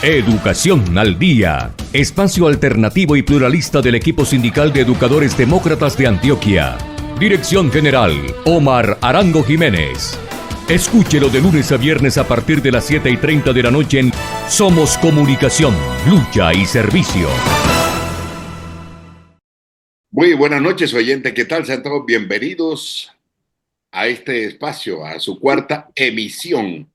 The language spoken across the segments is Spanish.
Educación al Día, espacio alternativo y pluralista del equipo sindical de educadores demócratas de Antioquia. Dirección General, Omar Arango Jiménez. Escúchelo de lunes a viernes a partir de las 7:30 de la noche en Somos Comunicación, Lucha y Servicio. Muy buenas noches, oyentes. ¿Qué tal? Sean todos bienvenidos a este espacio, a su cuarta emisión.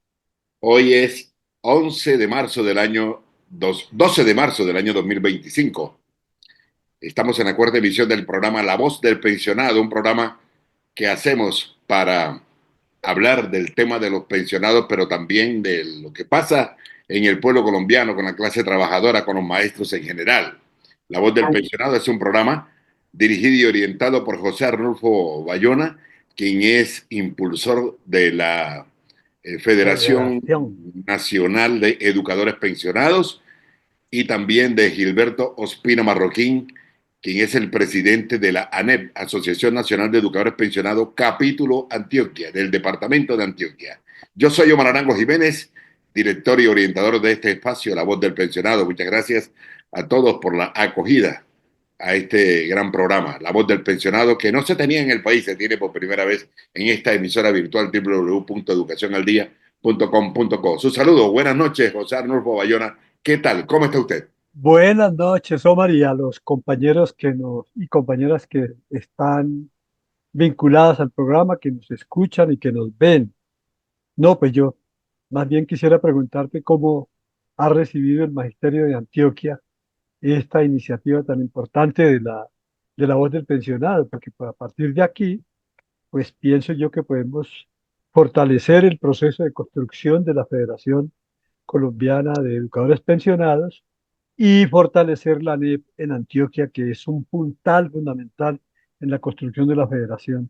Hoy es 12 de marzo del año 2025. Estamos en la cuarta emisión del programa La Voz del Pensionado, un programa que hacemos para hablar del tema de los pensionados, pero también de lo que pasa en el pueblo colombiano, con la clase trabajadora, con los maestros en general. La Voz del Pensionado es un programa dirigido y orientado por José Arnulfo Bayona, quien es impulsor de la Federación Nacional de Educadores Pensionados, y también de Gilberto Ospina Marroquín, quien es el presidente de la ANEP, Asociación Nacional de Educadores Pensionados, capítulo Antioquia, del departamento de Antioquia. Yo soy Omar Arango Jiménez, director y orientador de este espacio, La Voz del Pensionado. Muchas gracias a todos por la acogida a este gran programa, La Voz del Pensionado, que no se tenía en el país, se tiene por primera vez en esta emisora virtual www.educacionaldia.com.co. Su saludo, buenas noches, José Arnulfo Bayona. ¿Qué tal? ¿Cómo está usted? Buenas noches, Omar, y a los compañeros y compañeras que están vinculadas al programa, que nos escuchan y que nos ven. No, pues yo más bien quisiera preguntarte cómo ha recibido el Magisterio de Antioquia esta iniciativa tan importante de la voz del pensionado, porque pues, a partir de aquí, pues pienso yo que podemos fortalecer el proceso de construcción de la Federación Colombiana de Educadores Pensionados y fortalecer la ANEP en Antioquia, que es un puntal fundamental en la construcción de la federación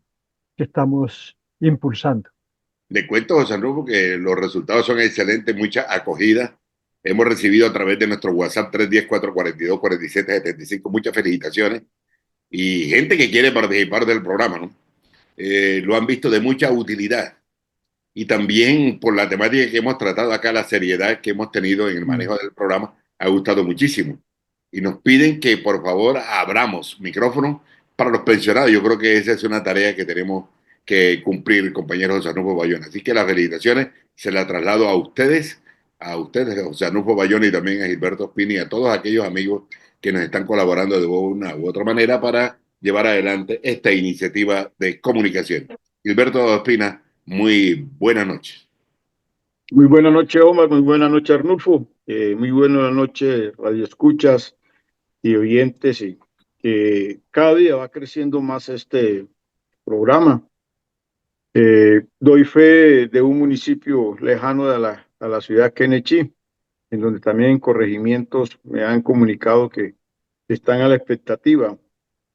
que estamos impulsando. Le cuento, José Arnulfo, que los resultados son excelentes, mucha acogida. Hemos recibido a través de nuestro WhatsApp 310-442-4775 muchas felicitaciones y gente que quiere participar del programa, ¿no? Lo han visto de mucha utilidad, y también por la temática que hemos tratado acá, la seriedad que hemos tenido en el manejo del programa, ha gustado muchísimo. Y nos piden que por favor abramos micrófonos para los pensionados. Yo creo que esa es una tarea que tenemos que cumplir, compañeros José Arnulfo Bayona. Así que las felicitaciones se las traslado a ustedes, José Arnulfo Bayona, y también a Gilberto Spini, y a todos aquellos amigos que nos están colaborando de una u otra manera para llevar adelante esta iniciativa de comunicación. Gilberto Espina, muy buenas noches. Muy buena noche, Omar. Muy buena noche, Arnulfo. Muy buena noche, radioescuchas y oyentes. Y cada día va creciendo más este programa. Doy fe de un municipio lejano a la ciudad de Quenechí, en donde también en corregimientos me han comunicado que están a la expectativa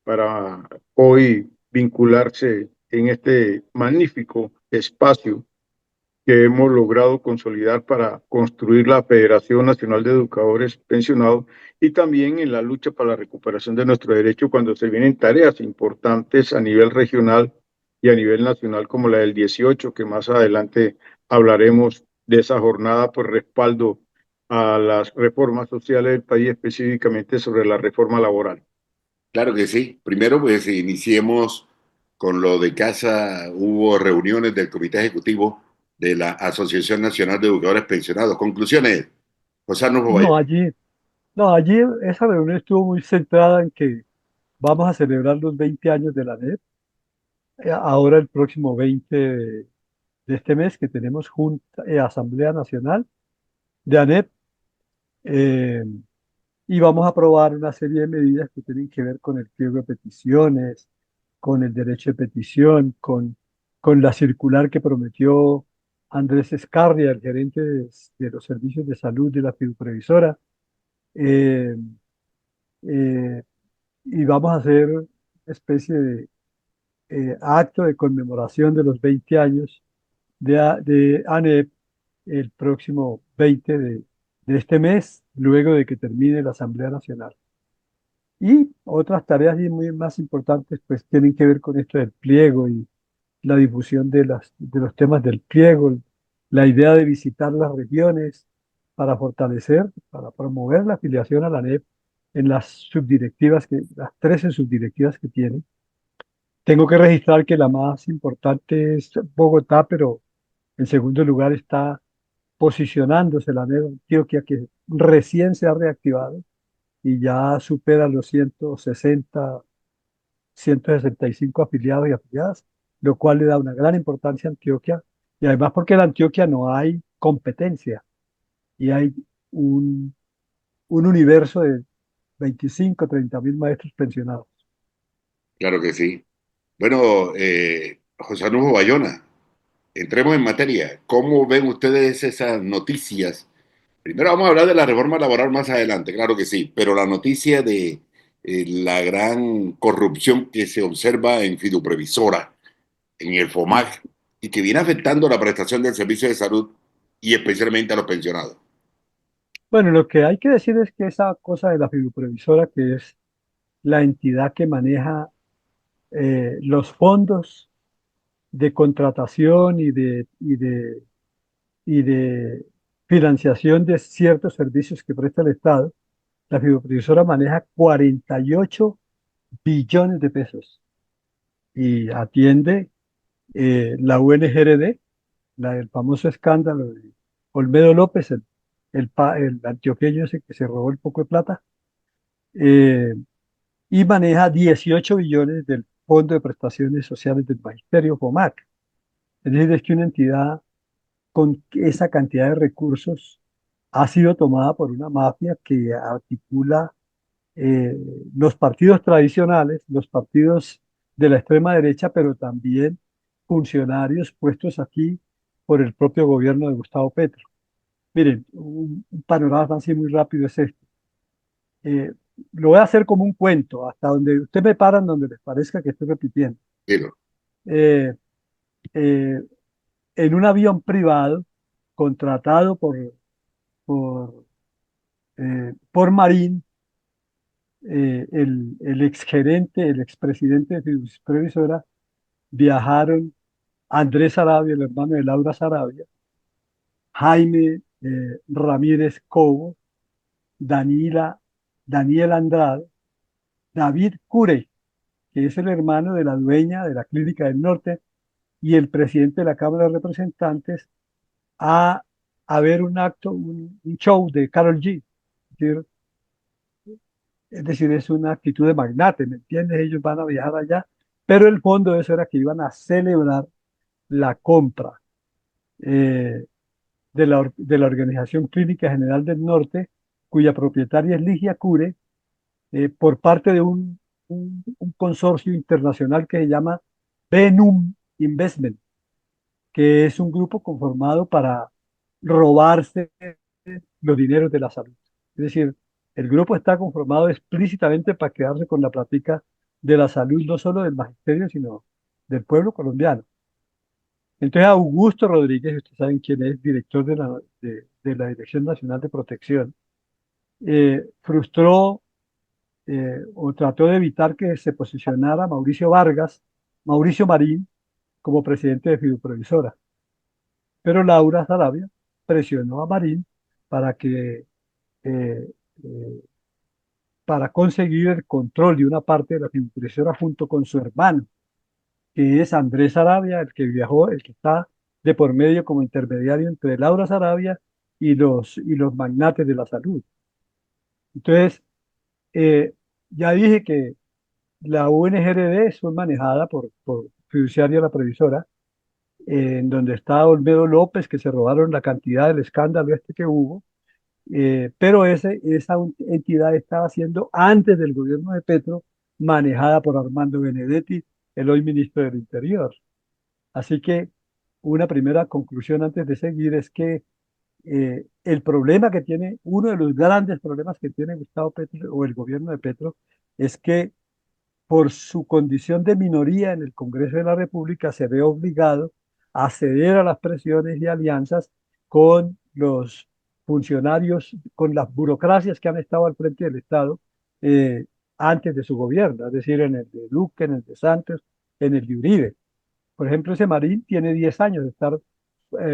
para hoy vincularse en este magnífico espacio que hemos logrado consolidar para construir la Federación Nacional de Educadores Pensionados, y también en la lucha para la recuperación de nuestro derecho cuando se vienen tareas importantes a nivel regional y a nivel nacional, como la del 18, que más adelante hablaremos de esa jornada por respaldo a las reformas sociales del país, específicamente sobre la reforma laboral. Claro que sí. Primero, pues iniciemos con lo de casa. Hubo reuniones del Comité Ejecutivo de la Asociación Nacional de Educadores Pensionados. Conclusiones, José Arnulfo No, Bayona. allí, no, allí esa reunión estuvo muy centrada en que vamos a celebrar los 20 años de la ANEP, ahora el próximo 20 de este mes que tenemos Asamblea Nacional de ANEP, eh, y vamos a aprobar una serie de medidas que tienen que ver con el pliego de peticiones, con el derecho de petición, con la circular que prometió Andrés Escarria, el gerente de los servicios de salud de la fiduprevisora. Eh, eh, y vamos a hacer una especie de acto de conmemoración de los 20 años de ANEP el próximo 20 de este mes, luego de que termine la Asamblea Nacional. Y otras tareas y muy más importantes, pues tienen que ver con esto del pliego y la difusión de los temas del pliego, la idea de visitar las regiones, para fortalecer, para promover la afiliación a la ANEP en las subdirectivas, las 13 subdirectivas que tiene. Tengo que registrar que la más importante es Bogotá, pero en segundo lugar está posicionándose la ANEP Antioquia, que recién se ha reactivado y ya supera los 165 afiliados y afiliadas, lo cual le da una gran importancia a Antioquia, y además porque en Antioquia no hay competencia y hay un, un universo de 25, 30 mil maestros pensionados. Claro que sí. Bueno, José Arnulfo Bayona, entremos en materia. ¿Cómo ven ustedes esas noticias? Primero vamos a hablar de la reforma laboral más adelante, claro que sí, pero la noticia de la gran corrupción que se observa en Fiduprevisora, en el FOMAC, y que viene afectando la prestación del servicio de salud y especialmente a los pensionados. Bueno, lo que hay que decir es que esa cosa de la fiduprevisora, que es la entidad que maneja los fondos de contratación y de financiación de ciertos servicios que presta el Estado, la fiduprevisora maneja 48 billones de pesos y atiende la UNGRD, el famoso escándalo de Olmedo López, el antioqueño ese que se robó el poco de plata, eh, y maneja 18 billones del Fondo de Prestaciones Sociales del Magisterio, FOMAC. Es decir, es que una entidad con esa cantidad de recursos ha sido tomada por una mafia que articula eh, los partidos tradicionales, los partidos de la extrema derecha, pero también funcionarios puestos aquí por el propio gobierno de Gustavo Petro. Miren, un panorama así muy rápido es este. Eh, lo voy a hacer como un cuento, hasta donde usted me paran donde les parezca que estoy repitiendo. Pero, Eh, eh, en un avión privado contratado por, por Marín, el exgerente, el expresidente de Fiduprevisora, viajaron Andrés Sarabia, el hermano de Laura Sarabia, Jaime Ramírez Cobo, Daniel Andrade, David Cure, que es el hermano de la dueña de la Clínica del Norte, y el presidente de la Cámara de Representantes, a, a ver un acto, un show de Karol G. Es decir, es una actitud de magnate, ¿me entiendes? Ellos van a viajar allá, pero el fondo de eso era que iban a celebrar la compra eh, de la Organización Clínica General del Norte, cuya propietaria es Ligia Cure, por parte de un consorcio internacional que se llama Venum Investment, que es un grupo conformado para robarse los dineros de la salud. Es decir, el grupo está conformado explícitamente para quedarse con la plática de la salud, no solo del magisterio, sino del pueblo colombiano. Entonces, Augusto Rodríguez, ustedes saben quién es, director de la Dirección Nacional de Protección, frustró o trató de evitar que se posicionara Mauricio Marín, como presidente de Fiduprevisora. Pero Laura Sarabia presionó a Marín para que eh, eh, para conseguir el control de una parte de la fiduciaria junto con su hermano, que es Andrés Sarabia, el que viajó, el que está de por medio como intermediario entre Laura Sarabia y los magnates de la salud. Entonces, eh, ya dije que la UNGRD es manejada por Fiduciaria La Previsora, en donde está Olmedo López, que se robaron la cantidad del escándalo este que hubo, pero esa entidad estaba siendo antes del gobierno de Petro manejada por Armando Benedetti, el hoy ministro del Interior. Así que una primera conclusión antes de seguir es que el problema que tiene, uno de los grandes problemas que tiene Gustavo Petro o el gobierno de Petro, es que por su condición de minoría en el Congreso de la República se ve obligado a ceder a las presiones y alianzas con los funcionarios, con las burocracias que han estado al frente del Estado eh, antes de su gobierno, es decir, en el de Duque, en el de Santos, en el de Uribe. Por ejemplo, ese Marín tiene 10 años de estar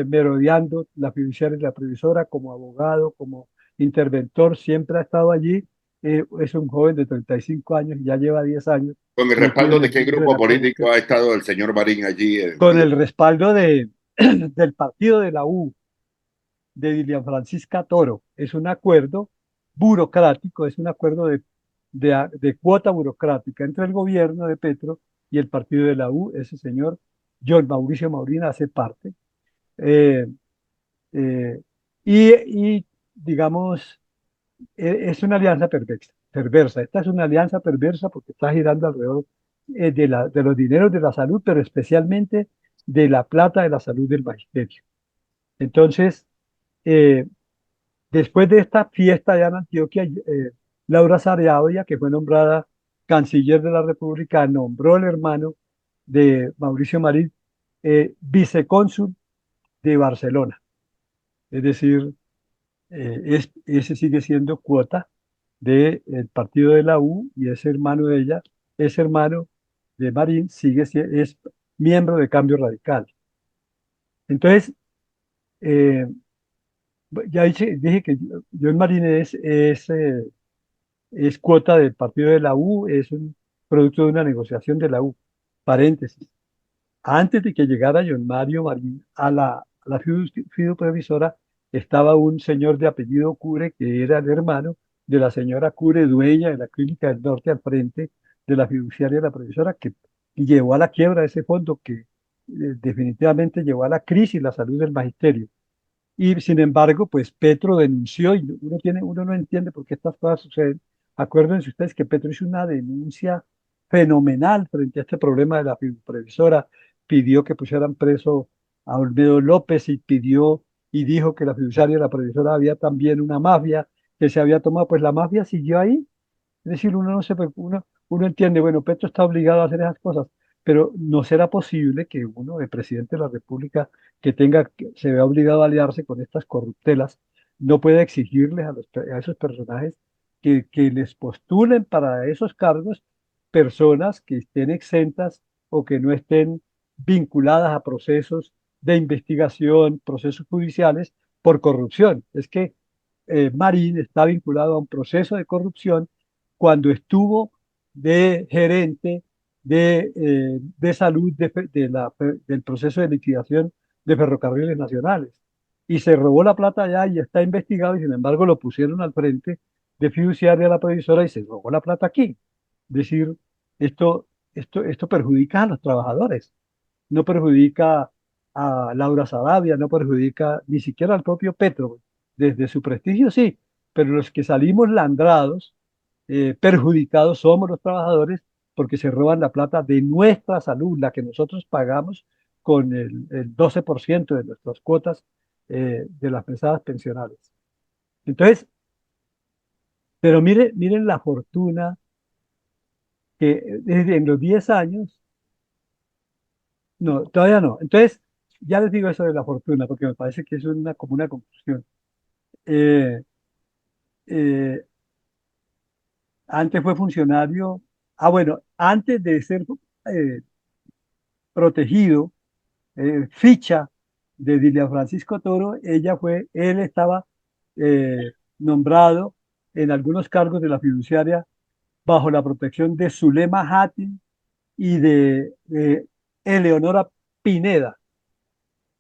merodeando la fiduciaria y la previsora como abogado, como interventor, siempre ha estado allí. Es un joven de 35 años, ya lleva 10 años ¿Con el metido respaldo en de el qué mundo de grupo la corrupción, político ha estado el señor Marín allí en con Valledupar? el respaldo del partido de la U, de Dilian Francisca Toro. Es un acuerdo burocrático, es un acuerdo de cuota burocrática entre el gobierno de Petro y el partido de la U. Ese señor, John Mauricio Maurina, hace parte. Eh, eh, y, digamos, es una alianza perversa. Esta es una alianza perversa porque está girando alrededor de los dineros de la salud, pero especialmente de la plata de la salud del magisterio. Entonces, eh, después de esta fiesta allá en Antioquia, Laura Sarabia, que fue nombrada canciller de la República, nombró al hermano de Mauricio Marín vicecónsul de Barcelona. Es decir, ese sigue siendo cuota del partido de la U y ese hermano de ella, ese hermano de Marín, es miembro de Cambio Radical. Entonces, eh, ya dije que John Marín es cuota del partido de la U, es un producto de una negociación de la U. Paréntesis. Antes de que llegara John Mario Marín a la fiduprevisora, estaba un señor de apellido Cure, que era el hermano de la señora Cure, dueña de la Clínica del Norte al frente de la fiduciaria de la previsora, que llevó a la quiebra ese fondo que definitivamente llevó a la crisis la salud del magisterio. Y sin embargo, pues Petro denunció, y uno no entiende por qué estas cosas suceden. Acuérdense ustedes que Petro hizo una denuncia fenomenal frente a este problema de la previsora, pidió que pusieran preso a Olmedo López y y dijo que la fiduciaria de la previsora había también una mafia que se había tomado, pues la mafia siguió ahí. Es decir, uno no se, uno entiende, bueno, Petro está obligado a hacer esas cosas, pero no será posible que uno, el presidente de la República, que se vea obligado a aliarse con estas corruptelas, no pueda exigirles a esos personajes que les postulen para esos cargos personas que estén exentas o que no estén vinculadas a procesos de investigación, procesos judiciales por corrupción. Es que Marín está vinculado a un proceso de corrupción cuando estuvo de gerente de salud del proceso de liquidación de ferrocarriles nacionales. Y se robó la plata allá y está investigado y sin embargo lo pusieron al frente de fiduciaria a la previsora y se robó la plata aquí. Es decir, esto perjudica a los trabajadores, no perjudica a Laura Sarabia, no perjudica ni siquiera al propio Petro. Desde su prestigio sí, pero los que salimos landrados, perjudicados somos los trabajadores porque se roban la plata de nuestra salud, la que nosotros pagamos con el 12% de nuestras cuotas de las mesadas pensionales. Entonces, pero miren la fortuna que desde en los 10 años, no, todavía no. Entonces, ya les digo eso de la fortuna, porque me parece que es como una conclusión. Eh, eh, Antes fue funcionario, bueno, antes de ser eh, protegido, ficha de Dilian Francisco Toro, él estaba eh, nombrado en algunos cargos de la fiduciaria bajo la protección de Zulema Hattin y de Eleonora Pineda.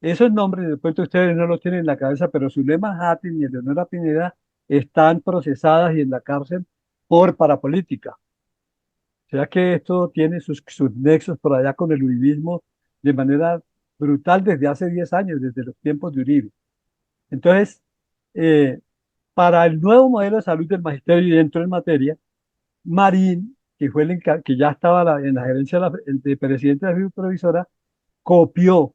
Esos nombres, de pronto ustedes no los tienen en la cabeza, pero Zulema Hattin y Eleonora Pineda están procesadas y en la cárcel por parapolítica. O sea que esto tiene sus nexos por allá con el uribismo de manera brutal desde hace 10 años, desde los tiempos de Uribe. Entonces, eh, para el nuevo modelo de salud del magisterio y dentro en materia, Marín, que ya estaba en la gerencia de presidente de la provisora, copió,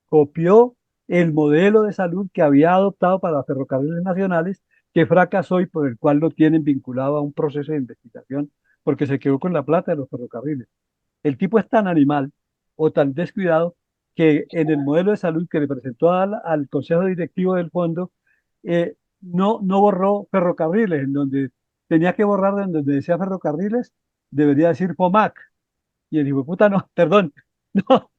copió el modelo de salud que había adoptado para los ferrocarriles nacionales, que fracasó y por el cual lo tienen vinculado a un proceso de investigación, porque se quedó con la plata de los ferrocarriles. El tipo es tan animal o tan descuidado que en el modelo de salud que le presentó al consejo directivo del fondo, no borró ferrocarriles, en donde tenía que borrar en donde decía ferrocarriles, debería decir FOMAC. Y el hijo de puta no, perdón, no,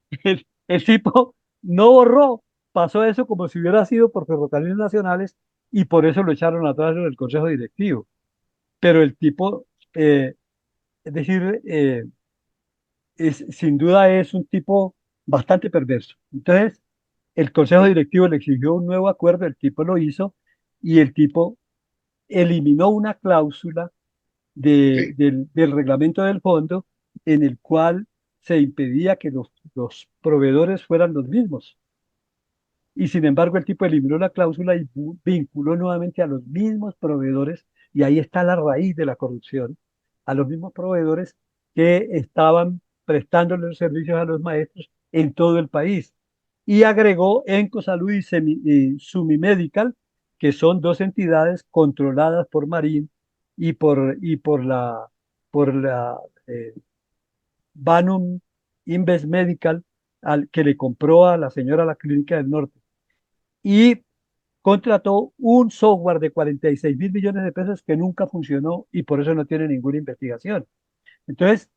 el tipo no borró, pasó eso como si hubiera sido por Ferrocarriles Nacionales y por eso lo echaron atrás del consejo directivo. Pero el tipo, es decir, sin duda es un tipo bastante perverso. Entonces, el consejo Sí, directivo le exigió un nuevo acuerdo, el tipo lo hizo y el tipo eliminó una cláusula sí, del reglamento del fondo en el cual se impedía que los proveedores fueran los mismos. Y sin embargo, el tipo eliminó la cláusula y vinculó nuevamente a los mismos proveedores, y ahí está la raíz de la corrupción, a los mismos proveedores que estaban prestándole los servicios a los maestros en todo el país. Y agregó Encosalud y Sumimedical, que son dos entidades controladas por Marín y por la eh, Banum Invest Medical, que le compró a la señora la Clínica del Norte. Y contrató un software de 46.000 millones de pesos que nunca funcionó y por eso no tiene ninguna investigación. Entonces,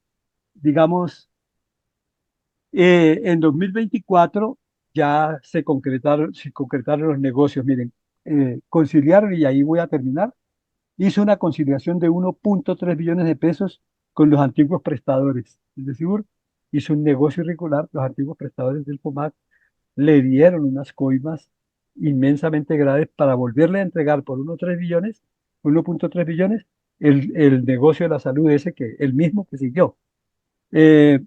digamos, en 2024 ya se concretaron los negocios. Miren, conciliaron, y ahí voy a terminar, hizo una conciliación de 1.3 billones de pesos con los antiguos prestadores. Es decir, hizo un negocio irregular. Los antiguos prestadores del FOMAC le dieron unas coimas inmensamente graves para volverle a entregar por 1.3 billones, el negocio de la salud ese, que el mismo que siguió. Eh,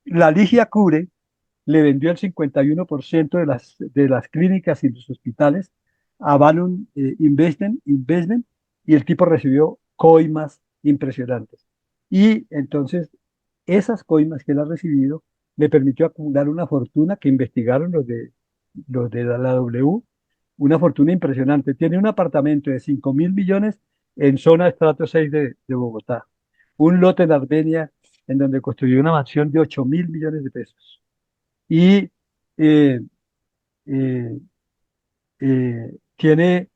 la Ligia Cure le vendió el 51% de las clínicas y los hospitales a Value Investment, y el tipo recibió coimas impresionantes. Y entonces esas coimas que él ha recibido le permitió acumular una fortuna que investigaron los de la W, una fortuna impresionante. Tiene un apartamento de 5.000 millones en zona estrato 6 de Bogotá, un lote en Armenia en donde construyó una mansión de 8.000 millones de pesos. Y eh, eh, tiene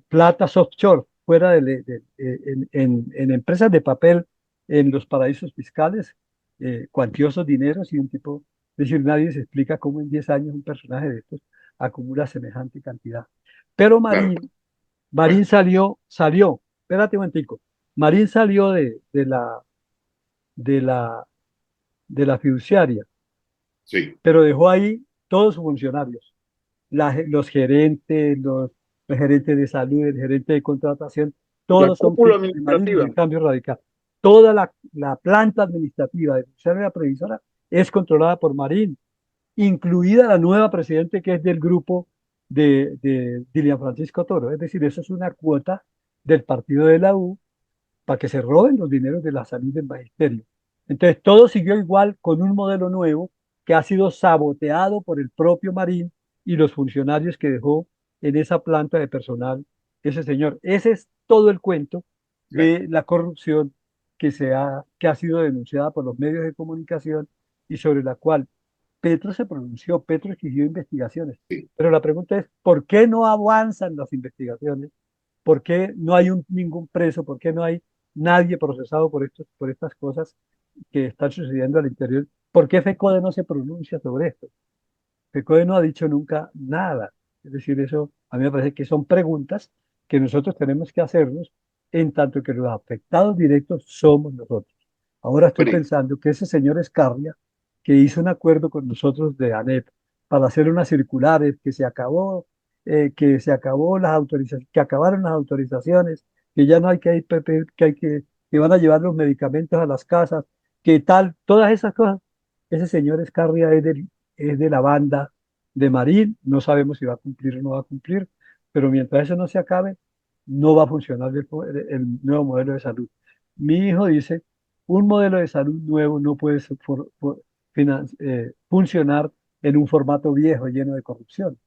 platas offshore fuera en empresas de papel en los paraísos fiscales, cuantiosos dineros, y un tipo, es decir, nadie se explica cómo en 10 años un personaje de estos acumula semejante cantidad. Pero claro. Marín Bueno, salió, espérate un momentico, Marín salió de la, de la fiduciaria, sí. pero dejó ahí todos sus funcionarios, los gerentes, los gerentes de salud, el gerente de contratación, La todos son cúpula fijos de Marín y administrativa. el cambio radical. Toda la planta administrativa de la previsora es controlada por Marín, incluida la nueva presidente que es del grupo de Dilian Francisco Toro. Es decir, eso es una cuota del partido de la U para que se roben los dineros de la salud del magisterio. Entonces, todo siguió igual con un modelo nuevo que ha sido saboteado por el propio Marín y los funcionarios que dejó en esa planta de personal ese señor. Ese es todo el cuento Claro. de la corrupción que ha sido denunciada por los medios de comunicación y sobre la cual Petro se pronunció. Petro exigió investigaciones. Sí. Pero la pregunta es, ¿por qué no avanzan las investigaciones? ¿Por qué no hay ningún preso? ¿Por qué no hay nadie procesado por estas cosas que están sucediendo al interior? ¿Por qué FECODE no se pronuncia sobre esto? FECODE no ha dicho nunca nada. Es decir, eso a mí me parece que son preguntas que nosotros tenemos que hacernos, en tanto que los afectados directos somos nosotros. Ahora estoy Bueno, pensando que ese señor Escarria, que hizo un acuerdo con nosotros de ANEP para hacer unas circulares, que se acabó las autorizaciones, que acabaron las autorizaciones, que ya no hay que ir, que van a llevar los medicamentos a las casas, que tal, todas esas cosas. Ese señor Escarria es de la banda de Marín. No sabemos si va a cumplir o no va a cumplir, pero mientras eso no se acabe, no va a funcionar el nuevo modelo de salud. Mi hijo dice, un modelo de salud nuevo no puede funcionar en un formato viejo lleno de corrupción.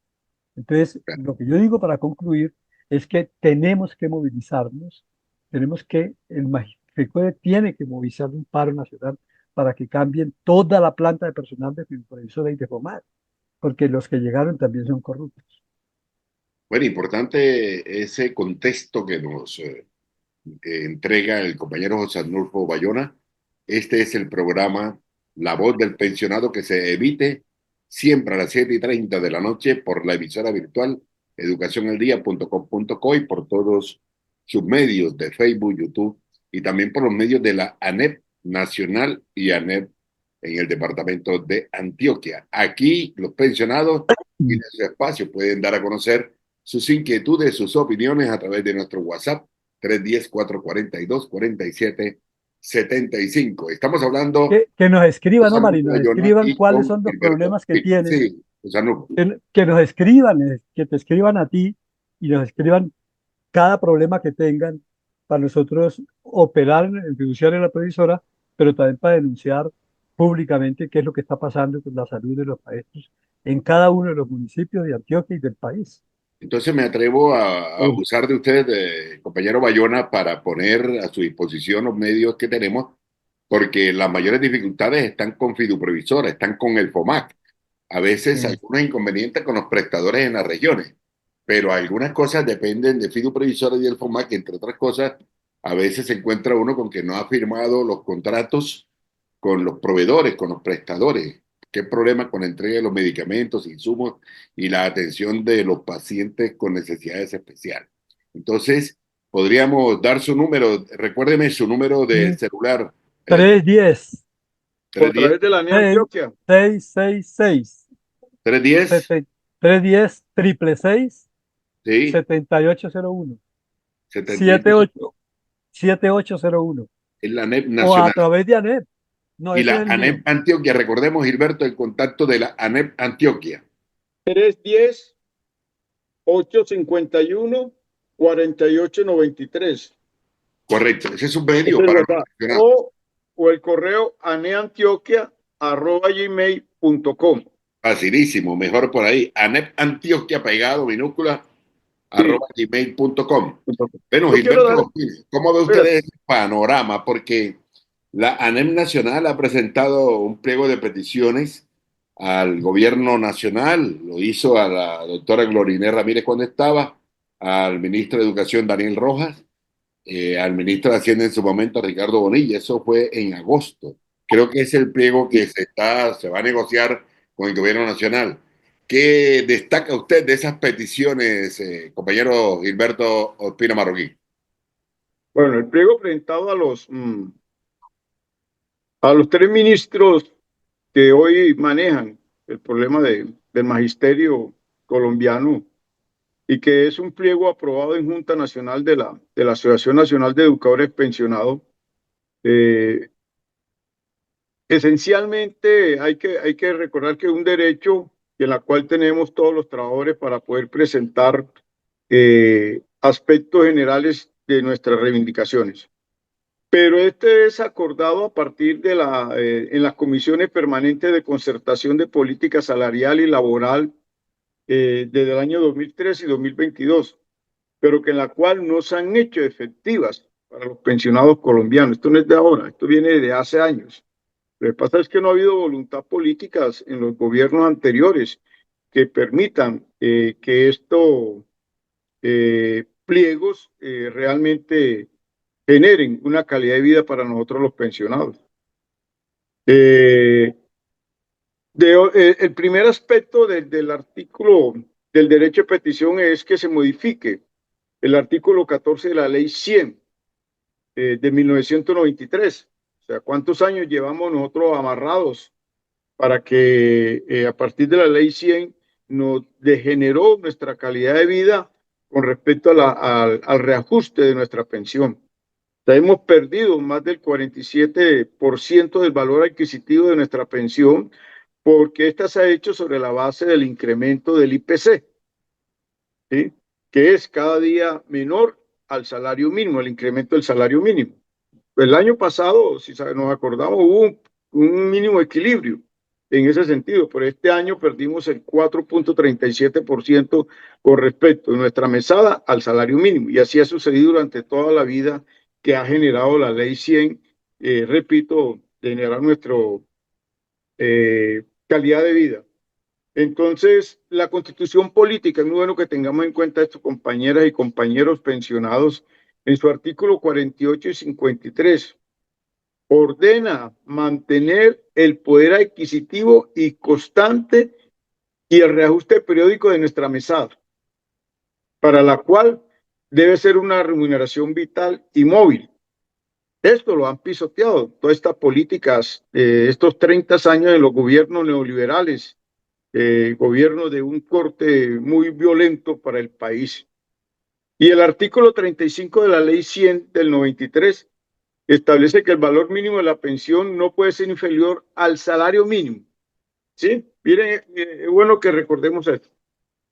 Entonces, claro. lo que yo digo para concluir es que tenemos que movilizarnos, el Magisterio tiene que movilizar un paro nacional para que cambien toda la planta de personal de Fiproavisora y de FOMAT, porque los que llegaron también son corruptos. Bueno, importante ese contexto que nos entrega el compañero José Arnulfo Bayona. Este es el programa La Voz del Pensionado, que se emite siempre a las 7:30 de la noche por la emisora virtual educacionaldia.com.co y por todos sus medios de Facebook, YouTube y también por los medios de la ANEP Nacional y ANEP en el departamento de Antioquia. Aquí los pensionados tienen su espacio, pueden dar a conocer sus inquietudes, sus opiniones a través de nuestro WhatsApp 310-442-4775. Estamos hablando Que nos escriban, con Omar, y nos escriban cuáles con son los Gilberto. problemas que tienen. Sí, o sea, no. Que nos escriban, que te escriban a ti y nos escriban cada problema que tengan para nosotros operar en fiduciaria en la previsora, pero también para denunciar públicamente qué es lo que está pasando con la salud de los maestros en cada uno de los municipios de Antioquia y del país. Entonces me atrevo a abusar de usted, compañero Bayona, para poner a su disposición los medios que tenemos, porque las mayores dificultades están con Fiduprevisora, están con el FOMAC. A veces hay algunos inconvenientes con los prestadores en las regiones, pero algunas cosas dependen de Fiduprevisora y del FOMAC, entre otras cosas, a veces se encuentra uno con que no ha firmado los contratos con los proveedores, con los prestadores. ¿Qué problema con la entrega de los medicamentos, insumos y la atención de los pacientes con necesidades especiales? Entonces, podríamos dar su número, recuérdeme su número de celular. 310 O a través de la ANEA Antioquia. 666 310 310 666 sí, 7801 78 7801 es la ANEP o a nacional. través de ANEP. No, Y ese la es el mío. ANEP Antioquia, recordemos, Gilberto, el contacto de la ANEP Antioquia. 310-851-4893. Correcto, ese es un medio Ese es para verdad. O el correo aneantioquia@gmail.com. facilísimo, mejor por ahí. ANEP Antioquia pegado, minúscula, @gmail.com. Bueno, Yo quiero dar, Gilberto, ¿cómo ve usted ese panorama? Porque la ANEP Nacional ha presentado un pliego de peticiones al gobierno nacional, lo hizo a la doctora Glorinés Ramírez cuando estaba, al ministro de Educación Daniel Rojas, al ministro de Hacienda en su momento, Ricardo Bonilla. Eso fue en agosto. Creo que es el pliego que se va a negociar con el gobierno nacional. ¿Qué destaca usted de esas peticiones, compañero Gilberto Ospina Marroquín? Bueno, el pliego presentado a los tres ministros que hoy manejan el problema del magisterio colombiano y que es un pliego aprobado en Junta Nacional de la Asociación Nacional de Educadores Pensionados. Esencialmente hay que recordar que es un derecho en el cual tenemos todos los trabajadores para poder presentar aspectos generales de nuestras reivindicaciones. Pero este es acordado a partir de en las comisiones permanentes de concertación de política salarial y laboral desde el año 2003 y 2022, pero que en la cual no se han hecho efectivas para los pensionados colombianos. Esto no es de ahora, esto viene de hace años. Lo que pasa es que no ha habido voluntad política en los gobiernos anteriores que permitan que estos pliegos realmente generen una calidad de vida para nosotros los pensionados. El primer aspecto del artículo del derecho de petición es que se modifique el artículo 14 de la ley 100 de 1993. O sea, ¿cuántos años llevamos nosotros amarrados para que a partir de la ley 100 nos degeneró nuestra calidad de vida con respecto al reajuste de nuestra pensión? O sea, hemos perdido más del 47% del valor adquisitivo de nuestra pensión porque esta se ha hecho sobre la base del incremento del IPC, ¿sí? Que es cada día menor al salario mínimo, el incremento del salario mínimo. El año pasado, si nos acordamos, hubo un mínimo equilibrio en ese sentido, pero este año perdimos el 4.37% con respecto de nuestra mesada al salario mínimo, y así ha sucedido durante toda la vida que ha generado la ley 100, repito, de generar nuestra calidad de vida. Entonces, la constitución política, es muy bueno que tengamos en cuenta esto, compañeras y compañeros pensionados, en su artículo 48 y 53, ordena mantener el poder adquisitivo y constante y el reajuste periódico de nuestra mesada, para la cual debe ser una remuneración vital y móvil. Esto lo han pisoteado, todas estas políticas, estos 30 años de los gobiernos neoliberales, gobierno de un corte muy violento para el país. Y el artículo 35 de la ley 100 del 93 establece que el valor mínimo de la pensión no puede ser inferior al salario mínimo. ¿Sí? Miren, es bueno que recordemos esto.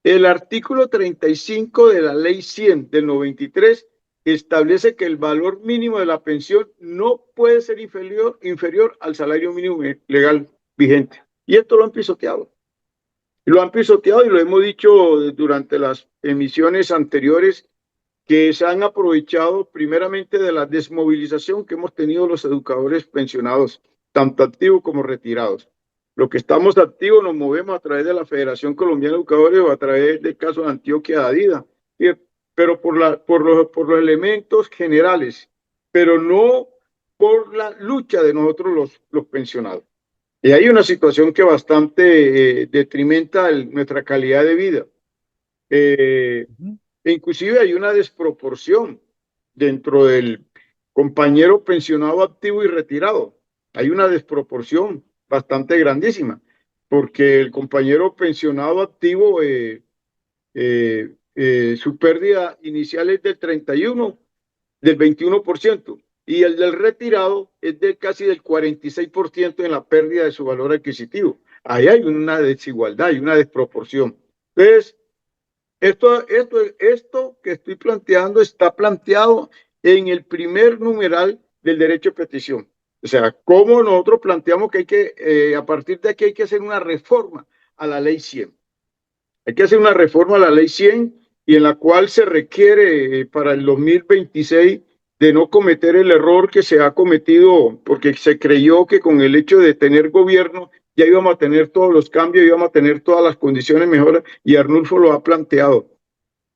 El artículo 35 de la ley 100 del 93 establece que el valor mínimo de la pensión no puede ser inferior al salario mínimo legal vigente. Y esto lo han pisoteado. Lo han pisoteado y lo hemos dicho durante las emisiones anteriores, que se han aprovechado primeramente de la desmovilización que hemos tenido los educadores pensionados, tanto activos como retirados. Los que estamos activos nos movemos a través de la Federación Colombiana de Educadores o a través del caso de Antioquia de Adida, pero por los elementos generales, pero no por la lucha de nosotros los pensionados. Y hay una situación que bastante detrimenta nuestra calidad de vida. Inclusive hay una desproporción dentro del compañero pensionado activo y retirado. Hay una desproporción bastante grandísima, porque el compañero pensionado activo, su pérdida inicial es del 21%, y el del retirado es de casi del 46% en la pérdida de su valor adquisitivo. Ahí hay una desigualdad, hay una desproporción. Entonces, esto que estoy planteando está planteado en el primer numeral del derecho de petición. O sea, cómo nosotros planteamos que a partir de aquí hay que hacer una reforma a la ley 100. Hay que hacer una reforma a la ley 100 y en la cual se requiere para el 2026 de no cometer el error que se ha cometido, porque se creyó que con el hecho de tener gobierno ya íbamos a tener todos los cambios, íbamos a tener todas las condiciones mejoras, y Arnulfo lo ha planteado.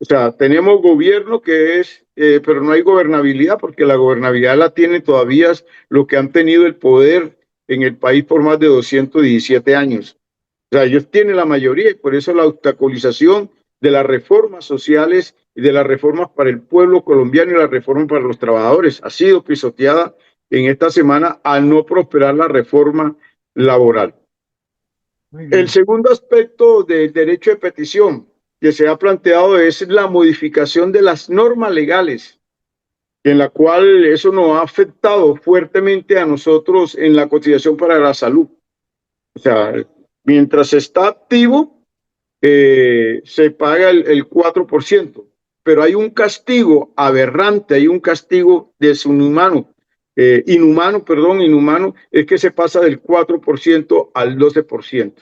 O sea, tenemos gobierno pero no hay gobernabilidad, porque la gobernabilidad la tienen todavía los que han tenido el poder en el país por más de 217 años. O sea, ellos tienen la mayoría y por eso la obstaculización de las reformas sociales y de las reformas para el pueblo colombiano y la reforma para los trabajadores ha sido pisoteada en esta semana al no prosperar la reforma laboral. El segundo aspecto del derecho de petición que se ha planteado es la modificación de las normas legales, en la cual eso nos ha afectado fuertemente a nosotros en la cotización para la salud. O sea, mientras está activo, se paga el 4%, pero hay un castigo aberrante, hay un castigo inhumano, es que se pasa del 4% al 12%.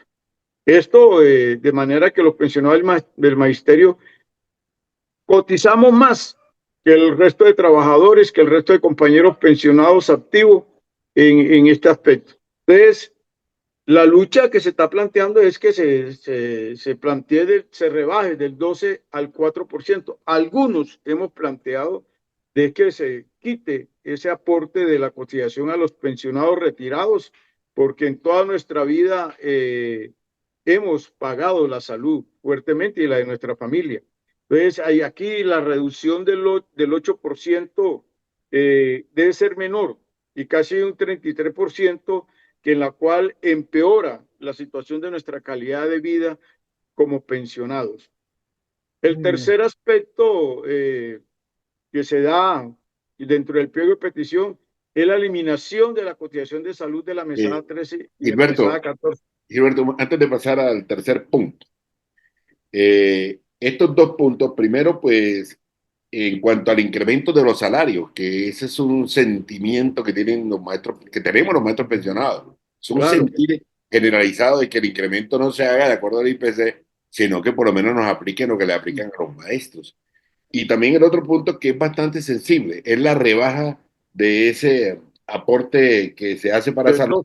Esto de manera que los pensionados del magisterio cotizamos más que el resto de trabajadores, que el resto de compañeros pensionados activos en este aspecto. Entonces, la lucha que se está planteando es que se rebaje del 12 al 4%. Algunos hemos planteado de que se quite ese aporte de la cotización a los pensionados retirados, porque en toda nuestra vida hemos pagado la salud fuertemente y la de nuestra familia. Entonces, hay aquí la reducción del 8% debe ser menor, y casi un 33%, que en la cual empeora la situación de nuestra calidad de vida como pensionados. El tercer aspecto que se da dentro del pliego de petición es la eliminación de la cotización de salud de la mesada 13 y de la mesada 14. Gilberto, antes de pasar al tercer punto, estos dos puntos, primero, pues, en cuanto al incremento de los salarios, que ese es un sentimiento que tienen los maestros, que tenemos los maestros pensionados. Es un sentir generalizado de que el incremento no se haga de acuerdo al IPC, sino que por lo menos nos apliquen lo que le aplican a los maestros. Y también el otro punto que es bastante sensible es la rebaja de ese aporte que se hace para salud,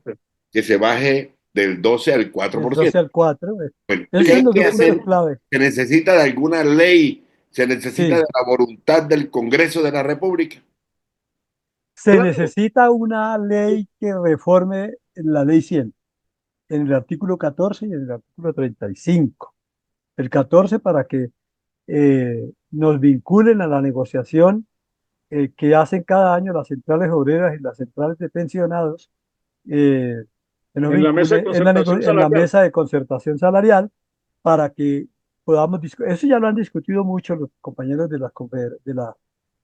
que se baje del 12 al 4%. Del 12 al 4. Bueno, ¿qué hay que hacer? Clave. ¿Se necesita de alguna ley? ¿Se necesita de la voluntad del Congreso de la República? Se necesita una ley que reforme la ley 100. en el artículo 14 y en el artículo 35. El 14 para que nos vinculen a la negociación que hacen cada año las centrales obreras y las centrales de pensionados, que nos En la mesa de vincule concertación en la salarial. mesa de concertación salarial para que podamos discutir. Eso ya lo han discutido mucho los compañeros de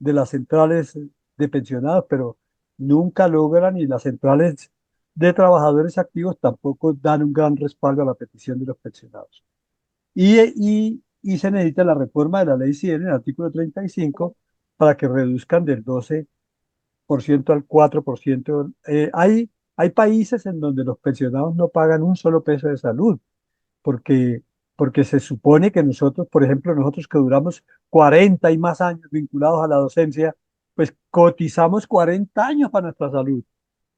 de las centrales de pensionados, pero nunca logran, y las centrales de trabajadores activos tampoco dan un gran respaldo a la petición de los pensionados. Y se necesita la reforma de la ley 100 en el artículo 35 para que reduzcan del 12% al 4%. Hay países en donde los pensionados no pagan un solo peso de salud, porque, porque se supone que nosotros, por ejemplo, nosotros que duramos 40 y más años vinculados a la docencia, pues cotizamos 40 años para nuestra salud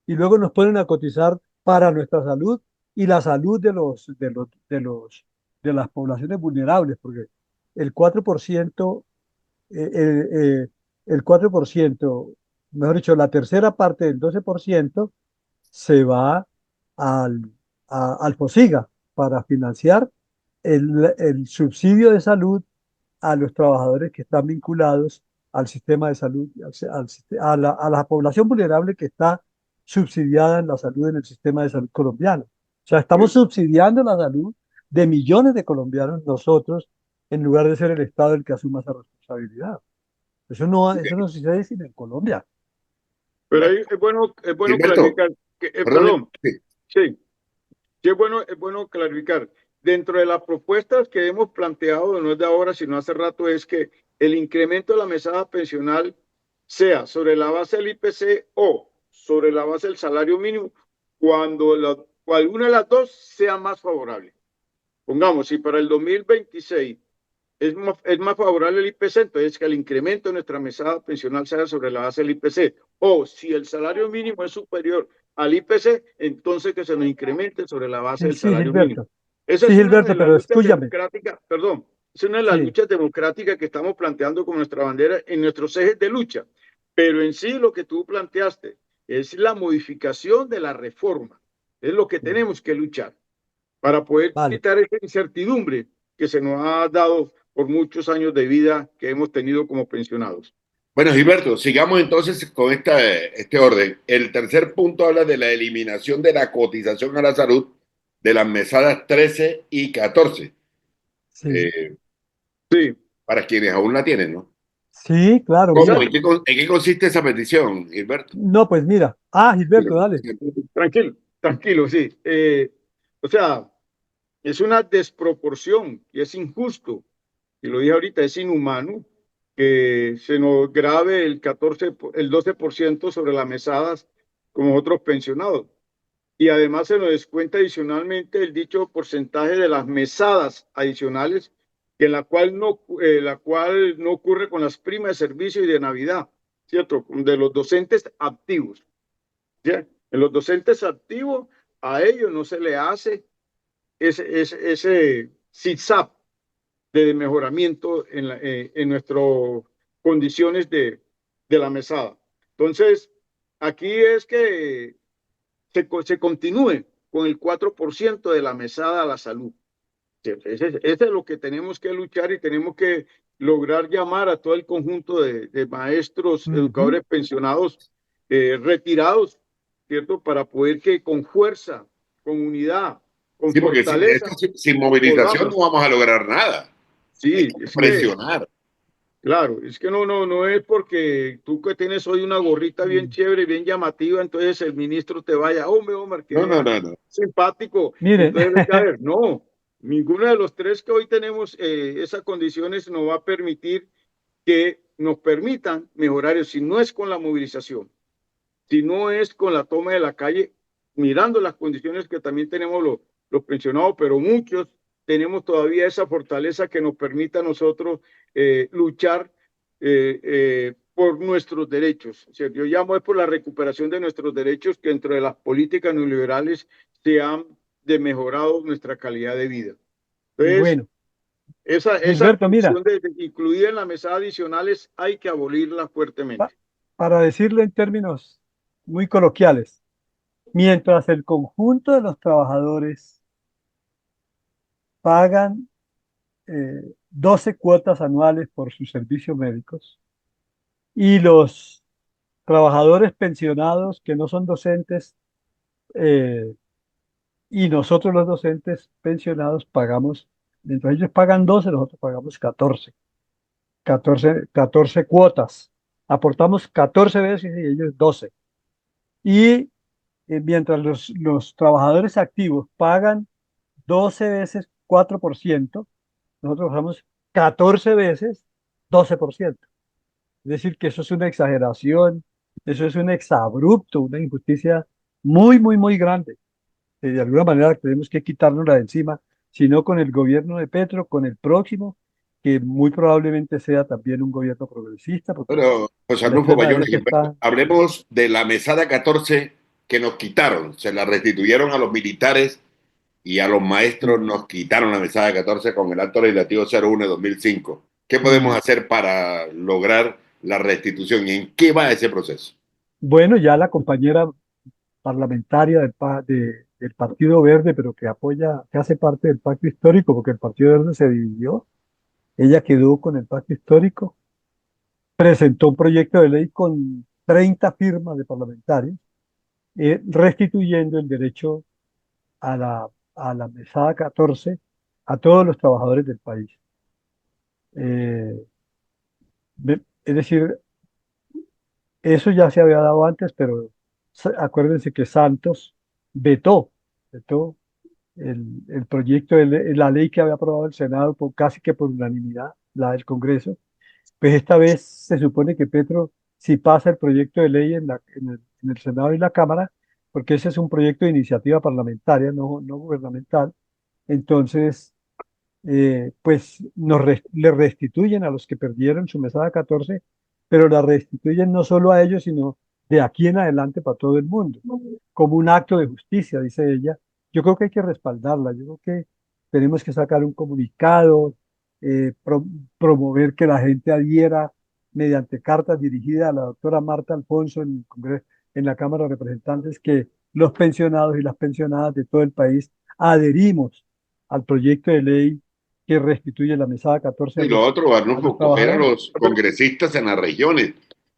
y luego nos ponen a cotizar para nuestra salud y la salud de las poblaciones vulnerables, porque el 4%, eh, eh, eh, el 4%, mejor dicho, la tercera parte del 12% se va al, al FOSIGA para financiar el subsidio de salud a los trabajadores que están vinculados al sistema de salud, a la población vulnerable que está subsidiada en la salud en el sistema de salud colombiano. O sea, estamos subsidiando la salud de millones de colombianos nosotros, en lugar de ser el Estado el que asuma esa responsabilidad. Eso no sucede sino en Colombia. Pero Bueno, ahí es bueno Gilberto, clarificar, que, perdón, perdón, sí, sí es bueno clarificar. Dentro de las propuestas que hemos planteado, no es de ahora, sino hace rato, es que el incremento de la mesada pensional sea sobre la base del IPC o sobre la base del salario mínimo, cuando alguna de las dos sea más favorable. Pongamos, si para el 2026 es más favorable el IPC, entonces que el incremento de nuestra mesada pensional sea sobre la base del IPC. O si el salario mínimo es superior al IPC, entonces que se nos incremente sobre la base Sí, del sí, salario mínimo. Gilberto. Esa Sí, es una de Gilberto, las pero luchas escúchame. democráticas, perdón, es una de las Sí, luchas democráticas que estamos planteando con nuestra bandera en nuestros ejes de lucha. Pero en sí lo que tú planteaste es la modificación de la reforma. Es lo que sí. tenemos que luchar para poder Vale. quitar esa incertidumbre que se nos ha dado por muchos años de vida que hemos tenido como pensionados. bueno, Gilberto, sigamos entonces con este orden. El tercer punto habla de la eliminación de la cotización a la salud de las mesadas 13 y 14, Sí, eh, Sí, para quienes aún la tienen, ¿no? sí, claro, ¿Cómo? mira. ¿En qué consiste esa petición, Gilberto? No, pues mira. Gilberto, dale. tranquilo, tranquilo, sí. O sea, es una desproporción y es injusto, y lo dije ahorita, es inhumano que se nos grave el 12% sobre las mesadas como otros pensionados. Y además se nos descuenta adicionalmente el dicho porcentaje de las mesadas adicionales, que la cual no ocurre con las primas de servicio y de Navidad, ¿cierto? De los docentes activos. ¿Sí? En los docentes activos, a ellos no se le hace ese zigzag de mejoramiento en nuestras condiciones de la mesada. Entonces, aquí es que se continúe con el 4% de la mesada a la salud. Ese es lo que tenemos que luchar y tenemos que lograr llamar a todo el conjunto de maestros, Ujú. educadores pensionados, retirados, ¿cierto? Para poder que con fuerza, con unidad, con Sí, porque fortaleza, sin movilización no podamos. vamos a lograr nada. Hay Sí, que es que presionar. claro, es que no es porque tú que tienes hoy una gorrita bien Mm. chévere, bien llamativa, entonces el ministro te vaya, hombre, Omar, que No, no, vea, no, no. simpático, Miren, entonces venga a ver, no, ninguno de los tres que hoy tenemos esas condiciones nos va a permitir que nos permitan mejorar eso, si no es con la movilización, si no es con la toma de la calle, mirando las condiciones que también tenemos los pensionados, pero muchos tenemos todavía esa fortaleza que nos permita a nosotros luchar por nuestros derechos. O sea, yo llamo es por la recuperación de nuestros derechos que dentro de las políticas neoliberales se han mejorado nuestra calidad de vida. Entonces, bueno, esa Gilberto, mira, condición de incluida en la mesa adicionales hay que abolirla pa- fuertemente. para decirlo en términos muy coloquiales, mientras el conjunto de los trabajadores pagan 12 cuotas anuales por sus servicios médicos y los trabajadores pensionados que no son docentes eh, y nosotros los docentes pensionados pagamos, mientras ellos pagan 12, nosotros pagamos 14 cuotas. Aportamos 14 veces y ellos 12. Y mientras los trabajadores activos pagan 12 veces 4%, nosotros pagamos 14 veces 12%. Es decir, que eso es una exageración, eso es un exabrupto, una injusticia muy, muy, muy grande. De alguna manera tenemos que quitárnosla de encima, si no con el gobierno de Petro, con el próximo, que muy probablemente sea también un gobierno progresista, porque Bueno, José la Arnulfo extrema Bayona, derecha está... hablemos de la mesada 14 que nos quitaron. Se la restituyeron a los militares y a los maestros nos quitaron la mesada 14 con el acto legislativo 01 de 2005. ¿Qué podemos Mm. hacer para lograr la restitución y en qué va ese proceso? Bueno, ya la compañera parlamentaria del Partido Verde, pero que apoya, que hace parte del pacto histórico, porque el Partido Verde se dividió, ella quedó con el pacto histórico, presentó un proyecto de ley con 30 firmas de parlamentarios, restituyendo el derecho a la mesada 14 a todos los trabajadores del país. Eh, es decir, eso ya se había dado antes, pero acuérdense que Santos vetó el proyecto la ley que había aprobado el Senado casi que por unanimidad, la del Congreso. Pues esta vez se supone que Petro, si pasa el proyecto de ley en el Senado y la Cámara, porque ese es un proyecto de iniciativa parlamentaria, no gubernamental, entonces pues le restituyen a los que perdieron su mesada 14, pero la restituyen no solo a ellos, sino de aquí en adelante para todo el mundo, como un acto de justicia, dice ella. Yo creo que hay que respaldarla, yo creo que tenemos que sacar un comunicado, promover que la gente adhiera mediante cartas dirigidas a la doctora Marta Alfonso en el Congreso, en la Cámara de Representantes, que los pensionados y las pensionadas de todo el país adherimos al proyecto de ley que restituye la mesada 14 Y lo otro, a los Arnulfo, coger a trabajadores. los congresistas en las regiones.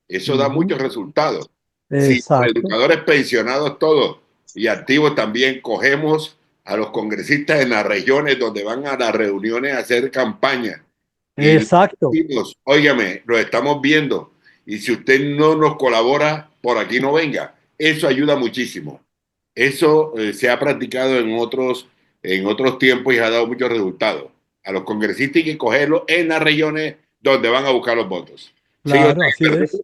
Eso da Ujú. muchos resultados. Si los Exacto, educadores pensionados todos y activos también cogemos a los congresistas en las regiones donde van a las reuniones a hacer campaña y les exacto. decimos, óigame, lo estamos viendo y si usted no nos colabora, por aquí no venga. Eso ayuda muchísimo. Eso se ha practicado en otros tiempos y ha dado muchos resultados. A los congresistas hay que cogerlos en las regiones donde van a buscar los votos. Sí, Claro, así es.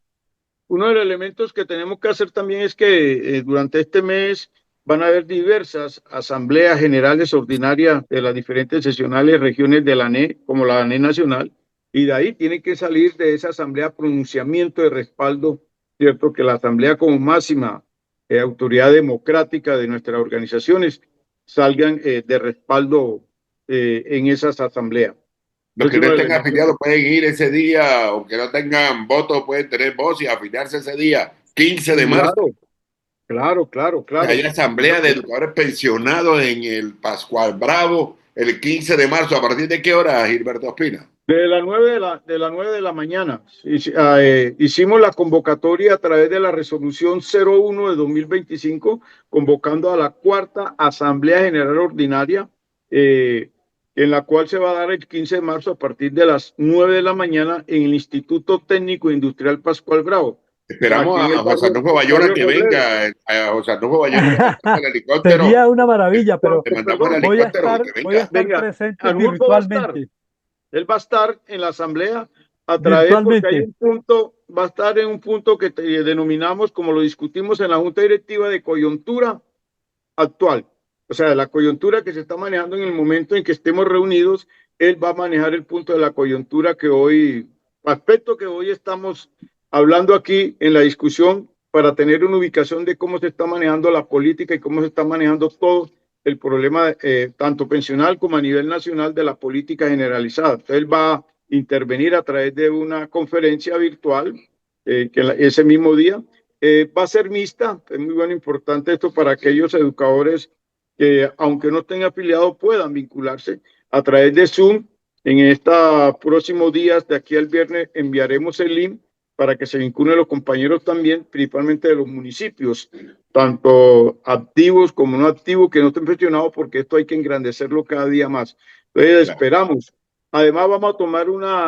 Uno de los elementos que tenemos que hacer también es que durante este mes van a haber diversas asambleas generales ordinarias de las diferentes sesionales regiones de la ANE, como la ANE nacional, y de ahí tiene que salir de esa asamblea pronunciamiento de respaldo, ¿cierto? Que la asamblea como máxima autoridad democrática de nuestras organizaciones salgan de respaldo en esas asambleas. los Es que no uno de los estén elementos. afiliados pueden ir ese día, aunque no tengan votos, pueden tener voz y afiliarse ese día, 15 de marzo. Claro, claro, claro, Hay claro. asamblea de educadores pensionados en el Pascual Bravo el 15 de marzo. ¿A partir de qué hora, Gilberto Ospina? De las 9 de la mañana hicimos la convocatoria a través de la resolución 01 de 2025, convocando a la cuarta Asamblea General Ordinaria, en la cual se va a dar el 15 de marzo a partir de las 9 de la mañana en el Instituto Técnico Industrial Pascual Bravo. Esperamos Aquí en el a José barrio, Arnulfo Bayona barrio que Robledo. venga. A José Arnulfo Bayona le mandamos el helicóptero. Sería una maravilla, pero Le mandamos el Perdón, helicóptero y que voy a venga. estar venga, presente Arnulfo va a estar. virtualmente, Él va a estar en la asamblea a través, porque hay virtualmente. un punto, va a estar en un punto que denominamos, como lo discutimos en la Junta Directiva, de coyuntura actual. O sea, la coyuntura que se está manejando en el momento en que estemos reunidos, él va a manejar el punto de la coyuntura que hoy, aspecto que hoy estamos hablando aquí en la discusión para tener una ubicación de cómo se está manejando la política y cómo se está manejando todo el problema, tanto pensional como a nivel nacional de la política generalizada. Entonces, él va a intervenir a través de una conferencia virtual ese mismo día Va a ser mixta, es muy bueno, importante esto para aquellos educadores que, aunque no estén afiliados, puedan vincularse a través de Zoom. En estos próximos días, de aquí al viernes, enviaremos el link para que se vinculen los compañeros también, principalmente de los municipios, tanto activos como no activos, que no estén presionados, porque esto hay que engrandecerlo cada día más. Entonces, esperamos. Además, vamos a tomar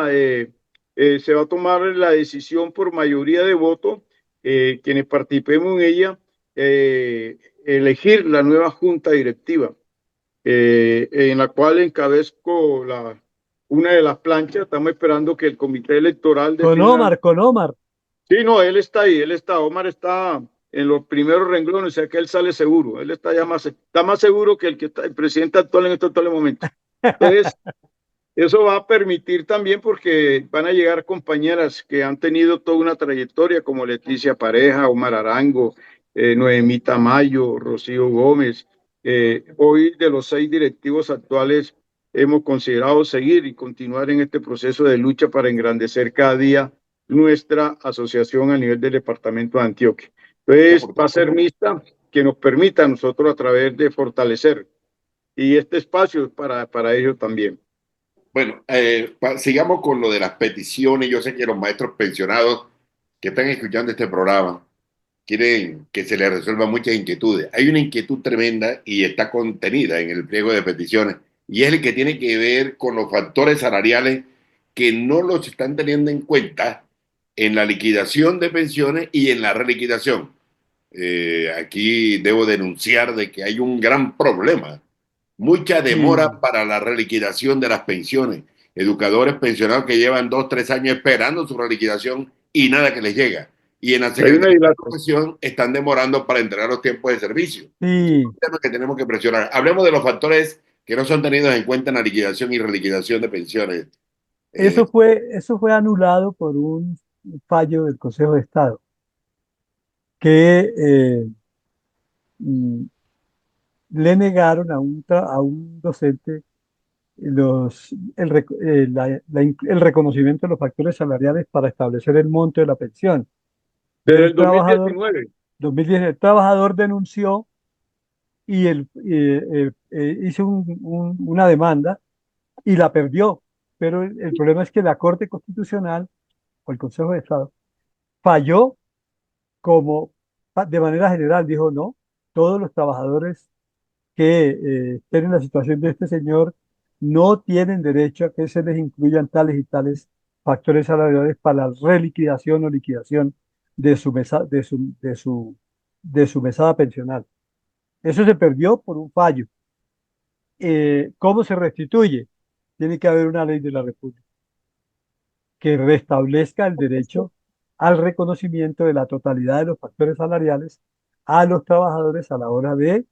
se va a tomar la decisión por mayoría de votos, quienes participemos en ella, elegir la nueva junta directiva, en la cual encabezco una de las planchas. Estamos esperando que el comité electoral defina. Con Omar. Sí, no, él está ahí, Omar está en los primeros renglones, o sea que él sale seguro, él está está más seguro que el presidente actual en estos momentos. Entonces, eso va a permitir también, porque van a llegar compañeras que han tenido toda una trayectoria, como Leticia Pareja, Omar Arango, Noemí Tamayo, Rocío Gómez. Hoy, de los 6 directivos actuales, hemos considerado seguir y continuar en este proceso de lucha para engrandecer cada día nuestra asociación a nivel del departamento de Antioquia. Entonces, va a ser mixta, que nos permita a nosotros, a través de fortalecer, y este espacio es para ellos también. Bueno, sigamos con lo de las peticiones. Yo sé que los maestros pensionados que están escuchando este programa quieren que se les resuelvan muchas inquietudes. Hay una inquietud tremenda y está contenida en el pliego de peticiones, y es el que tiene que ver con los factores salariales que no los están teniendo en cuenta en la liquidación de pensiones y en la reliquidación. Aquí debo denunciar de que hay un gran problema, mucha demora para la reliquidación de las pensiones. Educadores pensionados que llevan 2, 3 años esperando su reliquidación y nada que les llega. Y en la Secretaría de Educación están demorando para entregar los tiempos de servicio. Sí. Es un tema que tenemos que presionar. Hablemos de los factores que no son tenidos en cuenta en la liquidación y reliquidación de pensiones. Eso fue anulado por un fallo del Consejo de Estado que mm, le negaron a un docente el reconocimiento de los factores salariales para establecer el monto de la pensión. Desde el 2019. 2010, el trabajador denunció y hizo una demanda y la perdió. Pero el problema es que la Corte Constitucional o el Consejo de Estado falló de manera general. Dijo, no, todos los trabajadores que estén en la situación de este señor no tienen derecho a que se les incluyan tales y tales factores salariales para la reliquidación o liquidación de su mesada pensional. Eso se perdió por un fallo. ¿Cómo se restituye? Tiene que haber una ley de la República que restablezca el derecho al reconocimiento de la totalidad de los factores salariales a los trabajadores a la hora de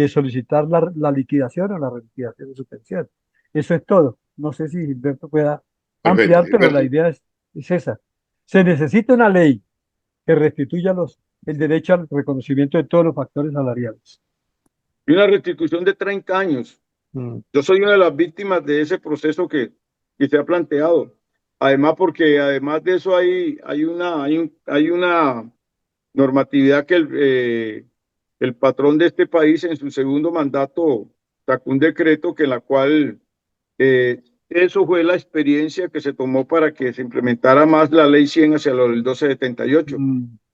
solicitar la liquidación o la reliquidación de su pensión. Eso es todo. No sé si Gilberto pueda ampliar, Perfecto, pero la idea es esa. Se necesita una ley que restituya el derecho al reconocimiento de todos los factores salariales. Y una restitución de 30 años. Yo soy una de las víctimas de ese proceso que se ha planteado. Además, porque además de eso hay una normatividad que el patrón de este país, en su segundo mandato, sacó un decreto en la cual eso fue la experiencia que se tomó para que se implementara más la ley 100 hacia el 1278.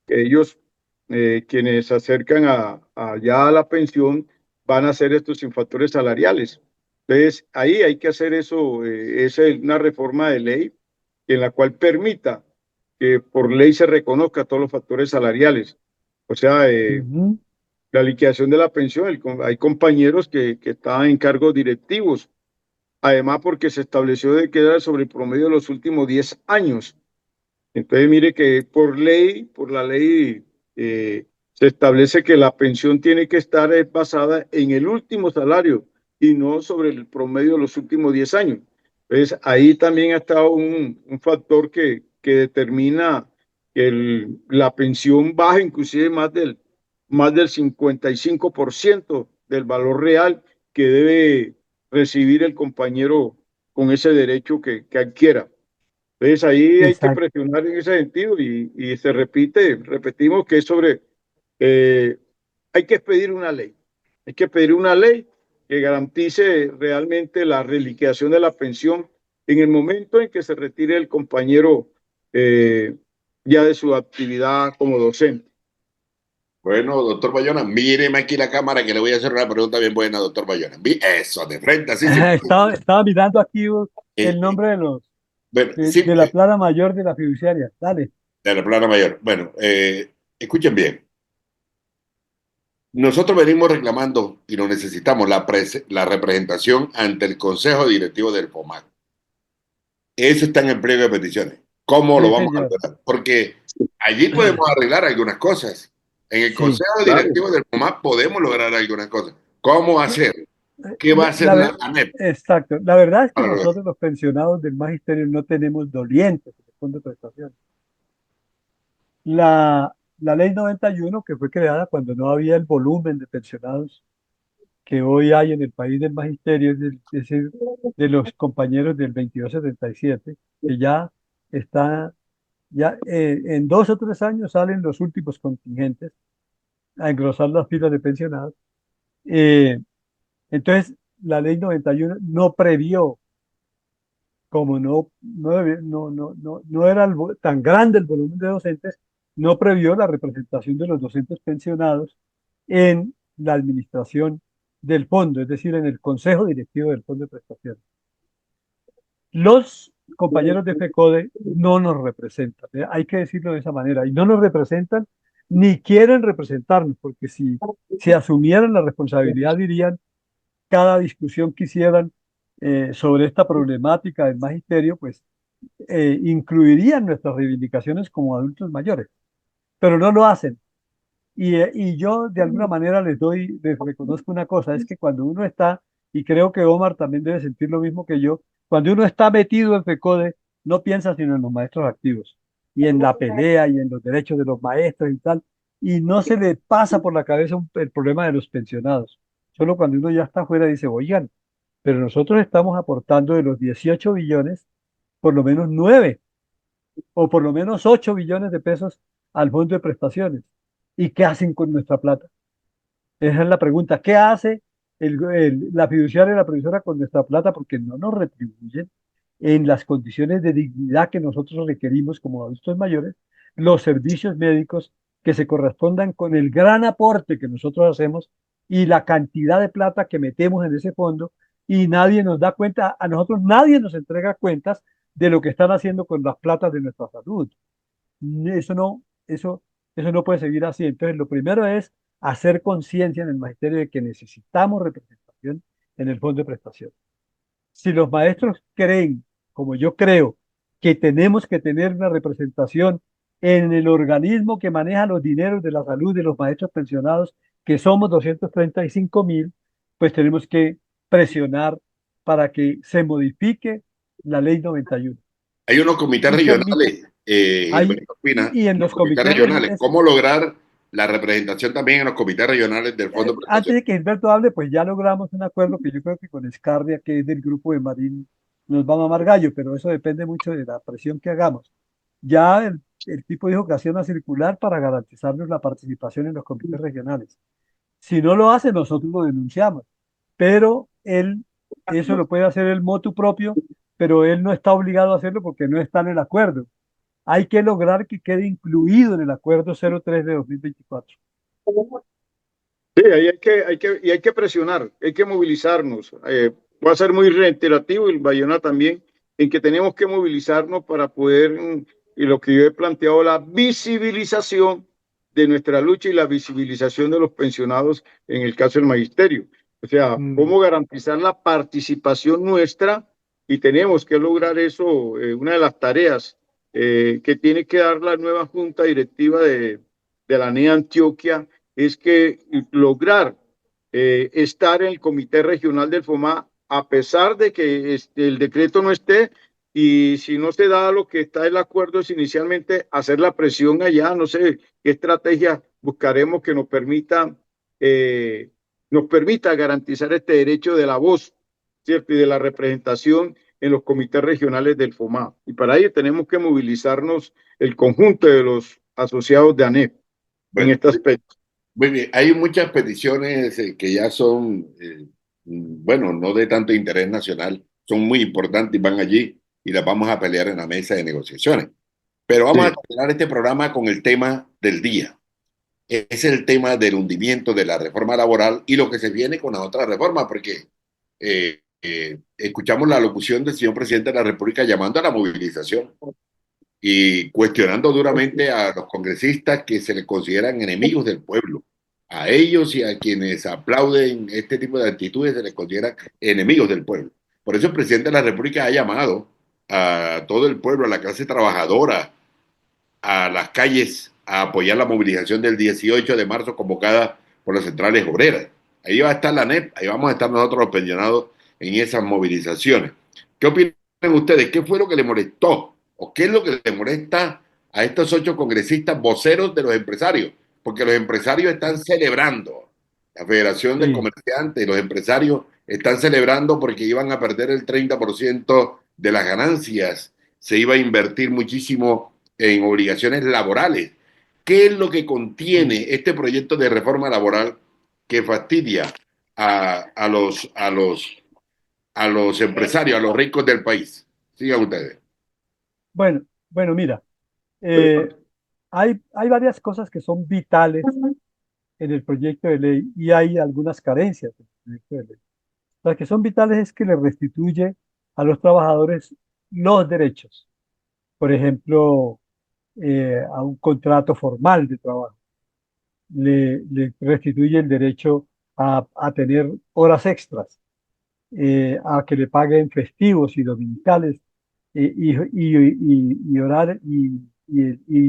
Ellos, quienes se acercan ya a la pensión, van a hacer estos sin factores salariales. Entonces, ahí hay que hacer eso, es una reforma de ley en la cual permita que por ley se reconozca todos los factores salariales. O sea, la liquidación de la pensión, hay compañeros que estaban en cargos directivos, además porque se estableció de que era sobre el promedio de los últimos 10 años. Entonces, mire que por la ley, se establece que la pensión tiene que estar basada en el último salario y no sobre el promedio de los últimos 10 años. Entonces, ahí también ha estado un factor que determina que la pensión baja inclusive más del 55% del valor real que debe recibir el compañero con ese derecho que adquiera. Entonces ahí hay que exacto. presionar en ese sentido y repetimos que es sobre, hay que pedir una ley, hay que pedir una ley que garantice realmente la reliquidación de la pensión en el momento en que se retire el compañero eh, ya de su actividad como docente. Bueno, doctor Bayona, míreme aquí la cámara que le voy a hacer una pregunta bien buena, doctor Bayona. Eso, de frente, así, sin Estaba mirando aquí eh, el eh, nombre bueno, de la plana mayor de la fiduciaria. Dale. de la plana mayor. Bueno, escuchen bien. Nosotros venimos reclamando y lo necesitamos la representación ante el Consejo Directivo del FOMAC. Eso está en el pliego de peticiones. ¿Cómo lo Sí, vamos a señor. lograr? Porque allí podemos arreglar algunas cosas. En el Sí. Consejo Claro. Directivo del FOMAC podemos lograr algunas cosas. ¿Cómo hacer? ¿Qué va a La- hacer la la ver- ANEP exacto. La verdad es que para lograr? nosotros los pensionados del magisterio no tenemos dolientes en el fondo de prestación. La ley 91 que fue creada cuando no había el volumen de pensionados que hoy hay en el país del magisterio, es decir, de los compañeros del 2277, que ya está, ya en 2 o 3 años salen los últimos contingentes a engrosar las filas de pensionados. Eh, entonces, la ley 91 no previó, como no era tan grande el volumen de docentes, no previó la representación de los docentes pensionados en la administración del fondo, es decir, en el consejo directivo del fondo de prestación. Los compañeros de FECODE no nos representan, hay que decirlo de esa manera, y no nos representan ni quieren representarnos, porque si asumieran la responsabilidad dirían cada discusión que hicieran sobre esta problemática del magisterio, pues incluirían nuestras reivindicaciones como adultos mayores, pero no lo hacen. Y yo de alguna manera les reconozco una cosa, es que cuando uno está, y creo que Omar también debe sentir lo mismo que yo, cuando uno está metido en FECODE, no piensa sino en los maestros activos, y en la pelea, y en los derechos de los maestros y tal, y no se le pasa por la cabeza el problema de los pensionados. Solo cuando uno ya está afuera dice, oigan, pero nosotros estamos aportando de los 18 billones, por lo menos 9 o por lo menos 8 billones de pesos al fondo de prestaciones. ¿Y qué hacen con nuestra plata? Esa es la pregunta. ¿Qué hace la fiduciaria y la previsora con nuestra plata? Porque no nos retribuyen en las condiciones de dignidad que nosotros requerimos como adultos mayores los servicios médicos que se correspondan con el gran aporte que nosotros hacemos y la cantidad de plata que metemos en ese fondo y nadie nos da cuenta, a nosotros nadie nos entrega cuentas de lo que están haciendo con las platas de nuestra salud. Eso no, eso no puede seguir así. Entonces, lo primero es hacer conciencia en el magisterio de que necesitamos representación en el fondo de prestación. Si los maestros creen, como yo creo, que tenemos que tener una representación en el organismo que maneja los dineros de la salud de los maestros pensionados, que somos 235.000, pues tenemos que presionar para que se modifique la ley 91 Hay unos comités y permita, regionales, hay, Gilberto Espina, y en los los comités comités regionales. regionales, ¿Cómo lograr la representación también en los comités regionales del Fondo de antes Prestación? de que Gilberto hable, pues ya logramos un acuerdo que yo creo que con Escardia, que es del grupo de Marín, nos va a mamar gallo, pero eso depende mucho de la presión que hagamos. Ya el tipo dijo que hacía una circular para garantizarnos la participación en los comités regionales. Si no lo hace, nosotros lo denunciamos, pero él, eso lo puede hacer el motu propio, pero él no está obligado a hacerlo porque no está en el acuerdo. Hay que lograr que quede incluido en el acuerdo 03 de 2024. Sí, ahí hay que presionar, hay que movilizarnos. Va a ser muy reiterativo y el Bayona también, en que tenemos que movilizarnos para poder, y lo que yo he planteado, la visibilización de nuestra lucha y la visibilización de los pensionados en el caso del magisterio. O sea, Mm. cómo garantizar la participación nuestra y tenemos que lograr eso, una de las tareas que tiene que dar la nueva junta directiva de la NEA Antioquia es que lograr estar en el comité regional del FOMA, a pesar de que el decreto no esté, y si no se da lo que está el acuerdo es inicialmente hacer la presión allá, no sé qué estrategia buscaremos que nos permita garantizar este derecho de la voz, ¿cierto? Y de la representación en los comités regionales del FOMA. Y para ello tenemos que movilizarnos el conjunto de los asociados de ANEP en Bueno, este aspecto. muy bien. Hay muchas peticiones que ya son, bueno, no de tanto interés nacional, son muy importantes y van allí y las vamos a pelear en la mesa de negociaciones. Pero vamos a Sí. terminar este programa con el tema del día. Es el tema del hundimiento de la reforma laboral y lo que se viene con la otra reforma, porque escuchamos la locución del señor presidente de la República llamando a la movilización y cuestionando duramente a los congresistas que se les consideran enemigos del pueblo. A ellos y a quienes aplauden este tipo de actitudes se les consideran enemigos del pueblo. Por eso el presidente de la República ha llamado a todo el pueblo, a la clase trabajadora, a las calles a apoyar la movilización del 18 de marzo convocada por las centrales obreras. Ahí va a estar la NEP, ahí vamos a estar nosotros los pensionados en esas movilizaciones. ¿Qué opinan ustedes? ¿Qué fue lo que le molestó? ¿O qué es lo que le molesta a estos 8 congresistas voceros de los empresarios? Porque los empresarios están celebrando, la Federación de Sí, Comerciantes, los empresarios están celebrando porque iban a perder el 30% de las ganancias, se iba a invertir muchísimo en obligaciones laborales. ¿Qué es lo que sí. contiene este proyecto de reforma laboral que fastidia a los empresarios, a los ricos del país? Sigan ustedes. Bueno, mira, eh, hay varias cosas que son vitales en el proyecto de ley y hay algunas carencias en el proyecto de ley. Las que son vitales es que le restituye a los trabajadores los derechos. Por ejemplo, a un contrato formal de trabajo. Le restituye el derecho a tener horas extras, a que le paguen festivos y dominicales y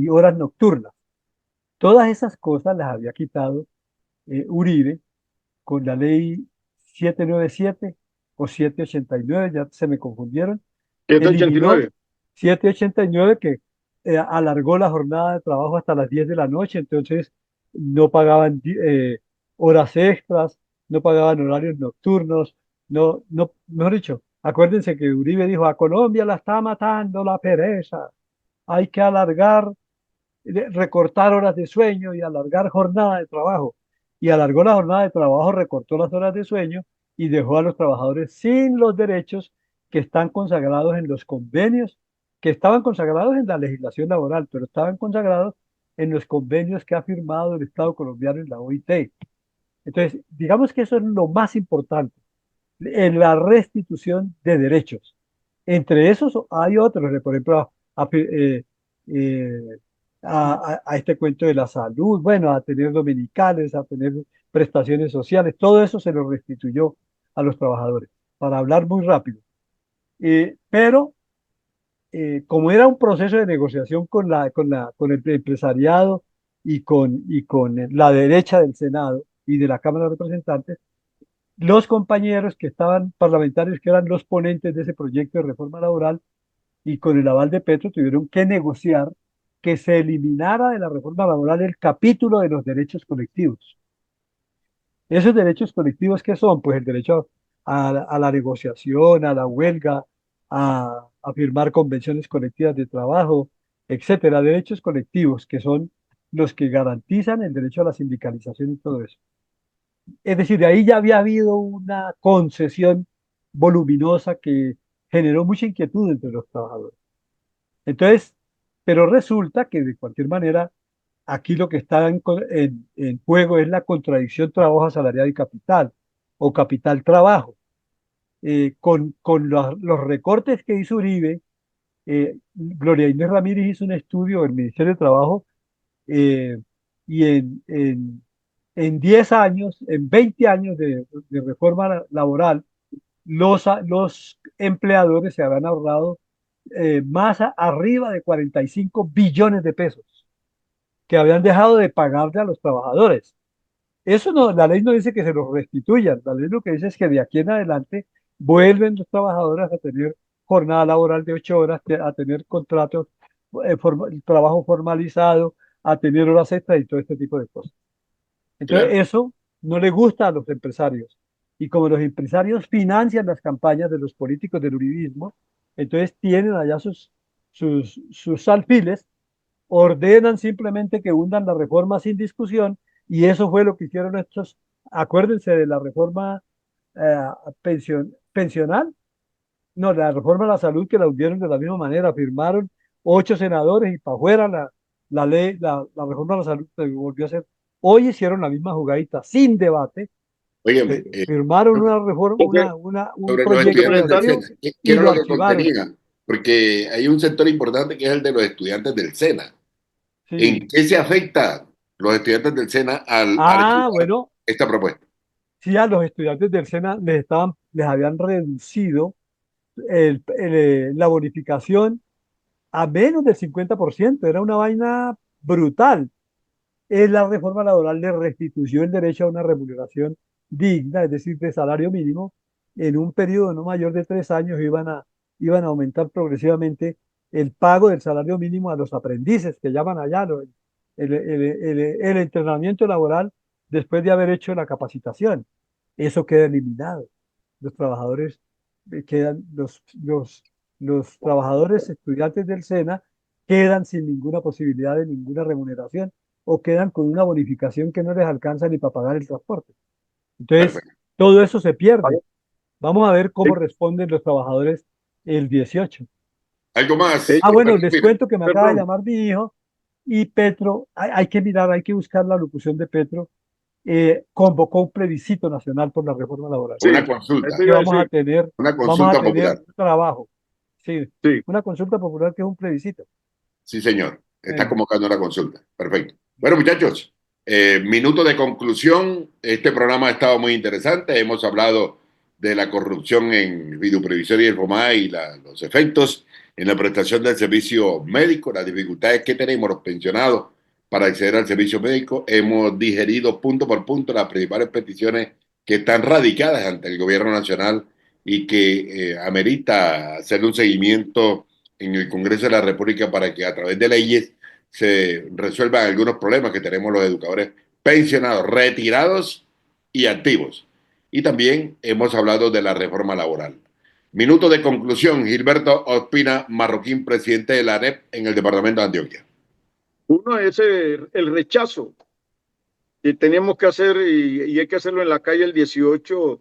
horas nocturnas. Todas esas cosas las había quitado Uribe con la ley 797 o 789, ya se me confundieron, eliminó 789. 789 que alargó la jornada de trabajo hasta las 10 de la noche, entonces no pagaban horas extras, no pagaban horarios nocturnos, mejor dicho, acuérdense que Uribe dijo, a Colombia la está matando la pereza, hay que alargar, recortar horas de sueño y alargar jornada de trabajo. Y alargó la jornada de trabajo, recortó las horas de sueño y dejó a los trabajadores sin los derechos que están consagrados en los convenios, que estaban consagrados en la legislación laboral, pero estaban consagrados en los convenios que ha firmado el Estado colombiano en la OIT. Entonces, digamos que eso es lo más importante, en la restitución de derechos. Entre esos hay otros, por ejemplo, eh, a este cuento de la salud, bueno, a tener dominicales, a tener prestaciones sociales, todo eso se lo restituyó a los trabajadores, para hablar muy rápido. Pero como era un proceso de negociación con el empresariado y con la derecha del Senado y de la Cámara de Representantes, los compañeros que estaban parlamentarios, que eran los ponentes de ese proyecto de reforma laboral, y con el aval de Petro tuvieron que negociar que se eliminara de la reforma laboral el capítulo de los derechos colectivos. ¿Esos derechos colectivos qué son? Pues el derecho a la negociación, a la huelga, a firmar convenciones colectivas de trabajo, etcétera. Derechos colectivos que son los que garantizan el derecho a la sindicalización y todo eso. Es decir, de ahí ya había habido una concesión voluminosa que generó mucha inquietud entre los trabajadores. Entonces, pero resulta que de cualquier manera, aquí lo que está en juego es la contradicción trabajo asalariado y capital, o capital-trabajo. Con los recortes que hizo Uribe, Gloria Inés Ramírez hizo un estudio del Ministerio de Trabajo eh, y en 10 años, en 20 años de reforma laboral, los empleadores se habían ahorrado arriba de 45 billones de pesos que habían dejado de pagarle a los trabajadores. Eso no, la ley no dice que se los restituyan, la ley lo que dice es que de aquí en adelante vuelven los trabajadores a tener jornada laboral de 8 horas, a tener contratos, trabajo formalizado, a tener horas extras y todo este tipo de cosas. Entonces Claro. eso no le gusta a los empresarios. Y como los empresarios financian las campañas de los políticos del uribismo, entonces tienen allá sus alfiles, ordenan simplemente que hundan la reforma sin discusión, y eso fue lo que hicieron estos. Acuérdense de la reforma pensional, no, la reforma a la salud, que la hundieron de la misma manera, firmaron 8 senadores y para afuera la ley, la reforma a la salud se volvió a hacer. Hoy hicieron la misma jugadita sin debate, Óyeme, firmaron una reforma, Porque un sobre los proyecto de estudiantes del ley SENA, ¿qué y era lo lo que archivaron. contenía? Porque hay un sector importante que es el de los estudiantes del SENA. Sí. ¿En qué se afecta los estudiantes del SENA al Ah, archivar bueno, esta propuesta? sí, a los estudiantes del SENA les habían reducido la bonificación a menos del 50%. Era una vaina brutal. La reforma laboral le restituyó el derecho a una remuneración digna, es decir, de salario mínimo. En un periodo no mayor de 3 años iban a aumentar progresivamente el pago del salario mínimo a los aprendices, que llaman allá el entrenamiento laboral después de haber hecho la capacitación. Eso queda eliminado. Los trabajadores quedan, los trabajadores estudiantes del SENA quedan sin ninguna posibilidad de ninguna remuneración, o quedan con una bonificación que no les alcanza ni para pagar el transporte. Entonces, Perfecto. todo eso se pierde. ¿vale? Vamos a ver cómo Eh, responden los trabajadores el 18. ¿Algo más, eh, Ah, bueno, Roberto les Espina? cuento que me acaba de Perdón, llamar mi hijo, y Petro, hay que mirar, hay que buscar la locución de Petro. Convocó un plebiscito nacional por la reforma laboral. sí, Una eso consulta, Que iba a decir, una vamos a consulta tener popular. un trabajo. Sí, sí. una consulta popular que es un plebiscito. Sí, señor. Está Eh, convocando una consulta. Perfecto. Bueno, muchachos, minuto de conclusión. Este programa ha estado muy interesante. Hemos hablado de la corrupción en Videoprevisoria y el FOMA y los efectos en la prestación del servicio médico, las dificultades que tenemos los pensionados para acceder al servicio médico. Hemos digerido punto por punto las principales peticiones que están radicadas ante el gobierno nacional y que amerita hacer un seguimiento en el Congreso de la República para que a través de leyes se resuelvan algunos problemas que tenemos los educadores pensionados, retirados y activos. Y también hemos hablado de la reforma laboral. Minuto de conclusión, Gilberto Ospina Marroquín, presidente de la ANEP en el departamento de Antioquia. Uno es el rechazo que tenemos que hacer y hay que hacerlo en la calle el 18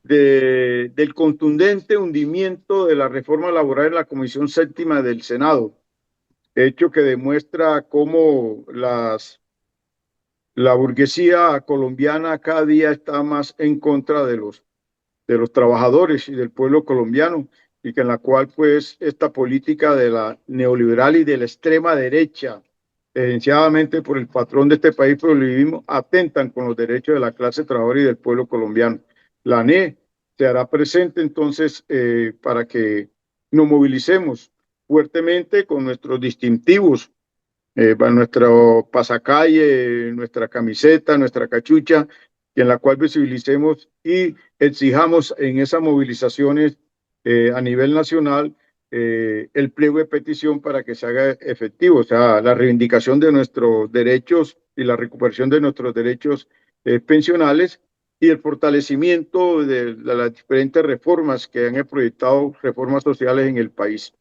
del contundente hundimiento de la reforma laboral en la Comisión Séptima del Senado, hecho que demuestra cómo la burguesía colombiana cada día está más en contra de los trabajadores y del pueblo colombiano, y que en la cual pues esta política de la neoliberal y de la extrema derecha, evidenciadamente por el patrón de este país, por el uribismo, atentan con los derechos de la clase trabajadora y del pueblo colombiano. La ANE se hará presente entonces para que nos movilicemos fuertemente con nuestros distintivos, para nuestro pasacalle, nuestra camiseta, nuestra cachucha, en la cual visibilicemos y exijamos en esas movilizaciones a nivel nacional el pliego de petición para que se haga efectivo, o sea, la reivindicación de nuestros derechos y la recuperación de nuestros derechos pensionales y el fortalecimiento de las diferentes reformas que han proyectado, reformas sociales en el país.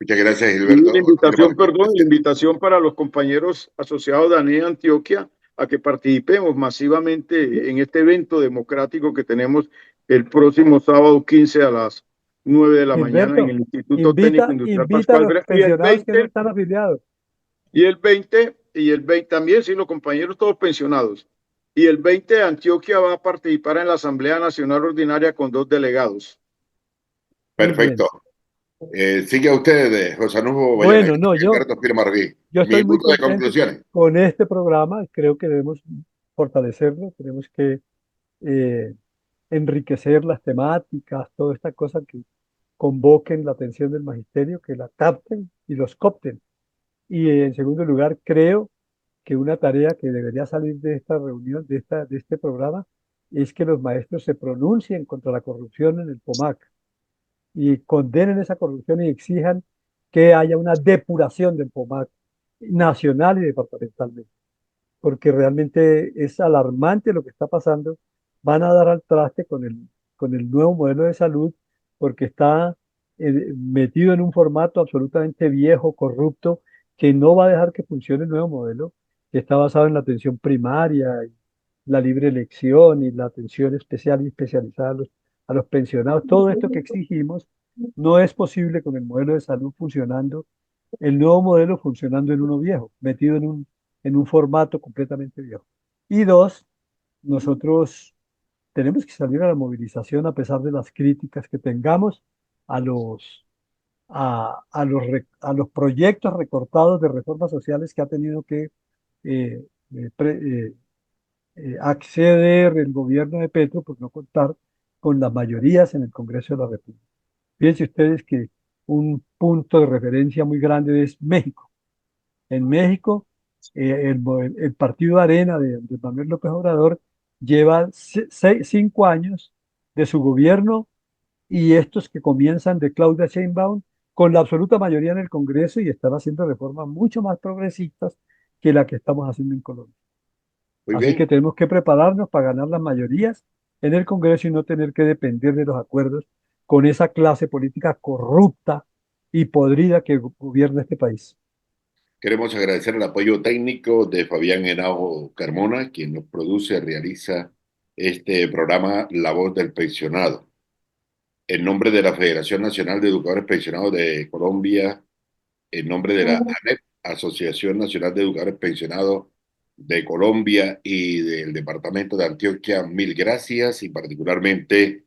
Muchas gracias, Y Gilberto la Ospina invitación, Marroquín, perdón, la presidente. invitación para los compañeros asociados de ANE Antioquia a que participemos masivamente en este evento democrático que tenemos el próximo sábado 15 a las 9 de la mañana en Gilberto, el Instituto Técnico Industrial invita a Pascual los Brea. pensionados que no están afiliados. Y el 20 también, sí, los compañeros todos pensionados. Y el 20 Antioquia va a participar en la Asamblea Nacional Ordinaria con 2 delegados. Muy bien. Perfecto. Sigue usted, José Anufo Boyanex, Bueno, no, Gilberto Ospina Marroquín. yo estoy muy Minuto de contento conclusiones. con este programa. Creo que debemos fortalecerlo, tenemos que eh, enriquecer las temáticas, toda esta cosa que convoquen la atención del magisterio, que la capten y los copten. Y en segundo lugar, creo que una tarea que debería salir de esta reunión, de este programa, es que los maestros se pronuncien contra la corrupción en el POMAC y condenen esa corrupción y exijan que haya una depuración del POMAC nacional y departamentalmente, porque realmente es alarmante lo que está pasando van a dar al traste con el nuevo modelo de salud porque está metido en un formato absolutamente viejo, corrupto, que no va a dejar que funcione el nuevo modelo, que está basado en la atención primaria, y la libre elección y la atención especial y especializada a los pensionados. Todo esto que exigimos no es posible con el modelo de salud funcionando, el nuevo modelo funcionando en uno viejo, metido en un formato completamente viejo. Y dos, nosotros tenemos que salir a la movilización a pesar de las críticas que tengamos a a los proyectos recortados de reformas sociales que ha tenido que eh, eh, pre- eh, acceder el gobierno de Petro por no contar con las mayorías en el Congreso de la República. Fíjense ustedes que un punto de referencia muy grande es México. En México, el partido Arena de Manuel López Obrador lleva 5 años de su gobierno y estos que comienzan de Claudia Sheinbaum con la absoluta mayoría en el Congreso y están haciendo reformas mucho más progresistas que la que estamos haciendo en Colombia. Muy Así que bien. tenemos que prepararnos para ganar las mayorías en el Congreso y no tener que depender de los acuerdos con esa clase política corrupta y podrida que gobierna este país. Queremos agradecer el apoyo técnico de Fabián Henao Carmona, quien nos produce, realiza este programa La Voz del Pensionado. En nombre de la Federación Nacional de Educadores Pensionados de Colombia, en nombre de la ANEP, Asociación Nacional de Educadores Pensionados de Colombia y del Departamento de Antioquia, mil gracias, y particularmente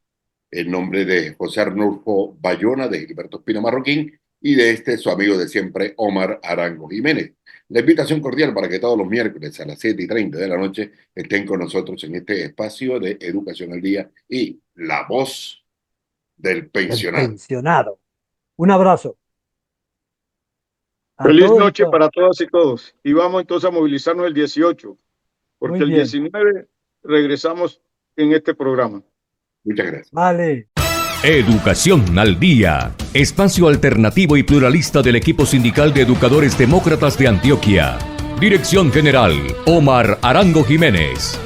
en nombre de José Arnulfo Bayona, de Gilberto Espina Marroquín, y de su amigo de siempre, Omar Arango Jiménez. La invitación cordial para que todos los miércoles a las 7:30 de la noche estén con nosotros en este espacio de Educación al Día y La Voz del El Pensionado. pensionado. Un abrazo a Feliz todos y noche todas. para todas y todos. Y vamos entonces a movilizarnos el 18, porque Muy el bien. 19 regresamos en este programa. Muchas gracias. Vale. Educación al Día, espacio alternativo y pluralista del equipo sindical de educadores demócratas de Antioquia. Dirección General, Omar Arango Jiménez.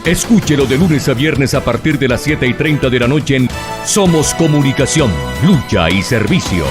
Escúchelo de lunes a viernes a partir de las 7:30 de la noche en Somos Comunicación, Lucha y Servicio.